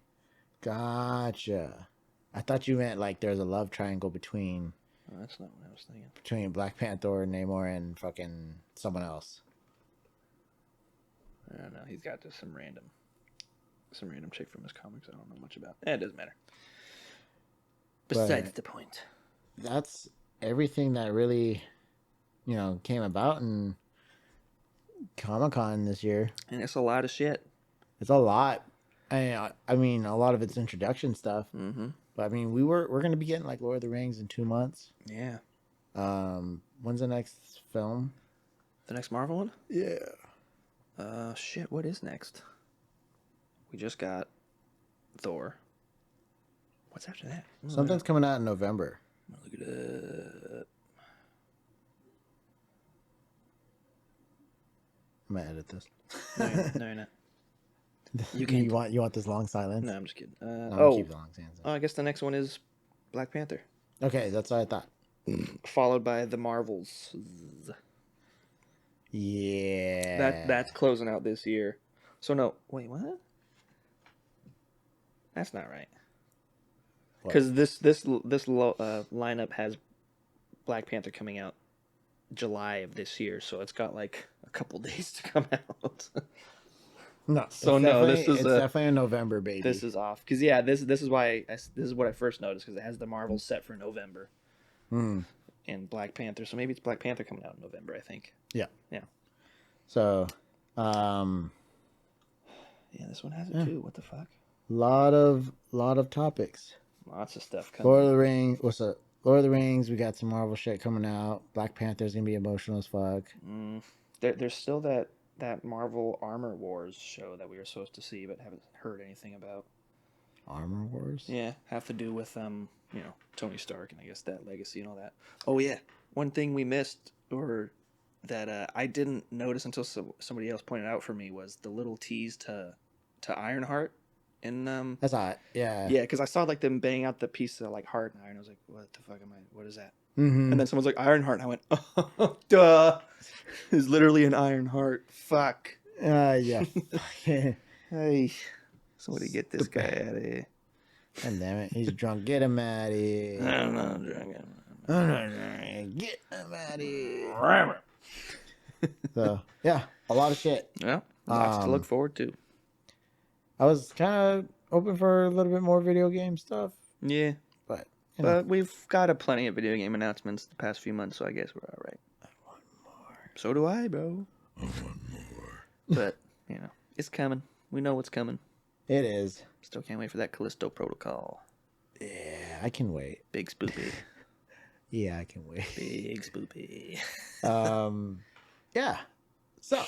Gotcha. I thought you meant like there's a love triangle between Oh, that's not what I was thinking. between Black Panther, Namor, and fucking someone else. I don't know. He's got just some random chick from his comics. I don't know much about. It doesn't matter. Besides the point. That's everything that really, came about in Comic-Con this year. And it's a lot of shit. It's a lot. I mean, a lot of it's introduction stuff. Mm-hmm. But I mean, we're gonna be getting like Lord of the Rings in 2 months. Yeah. When's the next film? The next Marvel one? Yeah. Shit. What is next? We just got Thor. What's after that? Something's coming out in November. Look it up. I'm gonna edit this. No, you're not. You want this long silence? No, I'm just kidding. I'm gonna keep the long silence. I guess the next one is Black Panther, Okay, that's what I thought. followed by the Marvels. Yeah. That's closing out this year. So no, wait, what? That's not right. Because this lineup has Black Panther coming out July of this year, so it's got like a couple days to come out. No. So no, it's definitely in November, baby. This is off because yeah, this is why this is what I first noticed because it has the Marvel set for November. And Black Panther, so maybe it's Black Panther coming out in November. I think. Yeah. Yeah. So, yeah, this one has it too. What the fuck? lot of topics. Lots of stuff coming. Lord of the Rings. What's up? Lord of the Rings. We got some Marvel shit coming out. Black Panther's gonna be emotional as fuck. There's still that Marvel Armor Wars show that we were supposed to see, but haven't heard anything about. Armor Wars. Yeah, have to do with Tony Stark and I guess that legacy and all that. Oh yeah, one thing we missed or that I didn't notice until somebody else pointed out for me was the little tease to Ironheart. And that's hot. Yeah. Yeah, because I saw like them bang out the piece of like heart and iron. I was like, what the fuck am I? What is that? Mm-hmm. And then someone's like Ironheart, and I went, oh, duh, it's literally an Ironheart. Fuck. Yeah. Hey, somebody get this guy out of here. God damn it, he's drunk. Get him out of here. I don't know, I'm drunk. Get him out of here. So yeah, a lot of shit. Yeah, lots to look forward to. I was kind of open for a little bit more video game stuff. Yeah, but we've got plenty of video game announcements the past few months, so I guess we're all right. I want more. So do I, bro. I want more. But it's coming. We know what's coming. It is. Still can't wait for that Callisto Protocol. Yeah, I can wait. Big spoopy. Yeah, I can wait. Big spoopy. Yeah. So,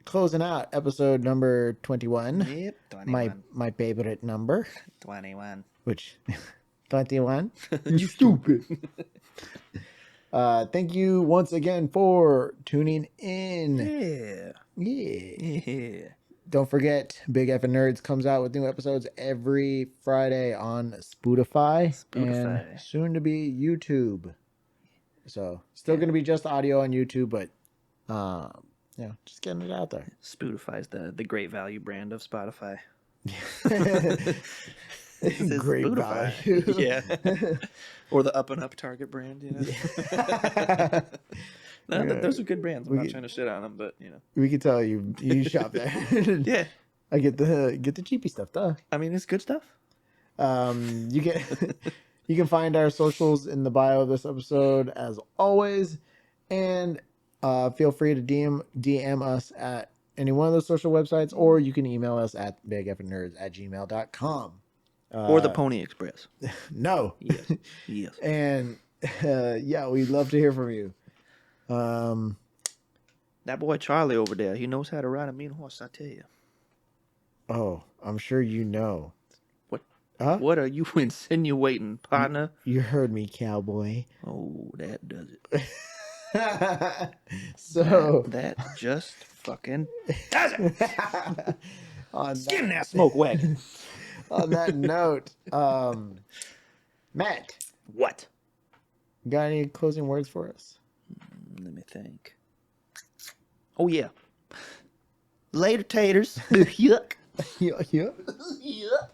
closing out episode number 21. Yep, 21. My favorite number. 21. Which 21? You stupid. Thank you once again for tuning in. Yeah. Don't forget, Big Effin Nerds comes out with new episodes every Friday on Spotify. And soon to be YouTube. So, still going to be just audio on YouTube, but just getting it out there. Spotify's the great value brand of Spotify. Great value. Yeah. Or the up and up Target brand, you know. Those are good brands. I'm not trying to shit on them, but you know. We can tell you shop there. Yeah. I get the cheapy stuff, though. I mean, it's good stuff. You can find our socials in the bio of this episode as always, and feel free to DM us at any one of those social websites, or you can email us at bigeffinnerds@gmail.com. Or the Pony Express. No. Yes. And we'd love to hear from you. That boy Charlie over there, he knows how to ride a mean horse, I tell you. Oh, I'm sure you know. What? Huh? What are you insinuating, partner? You heard me, cowboy. Oh, that does it. So that just fucking does it. Get in that smoke wagon. On that note, Matt, what? Got any closing words for us? Let me think. Oh yeah. Later, taters. Yuck. Yeah. Yuck.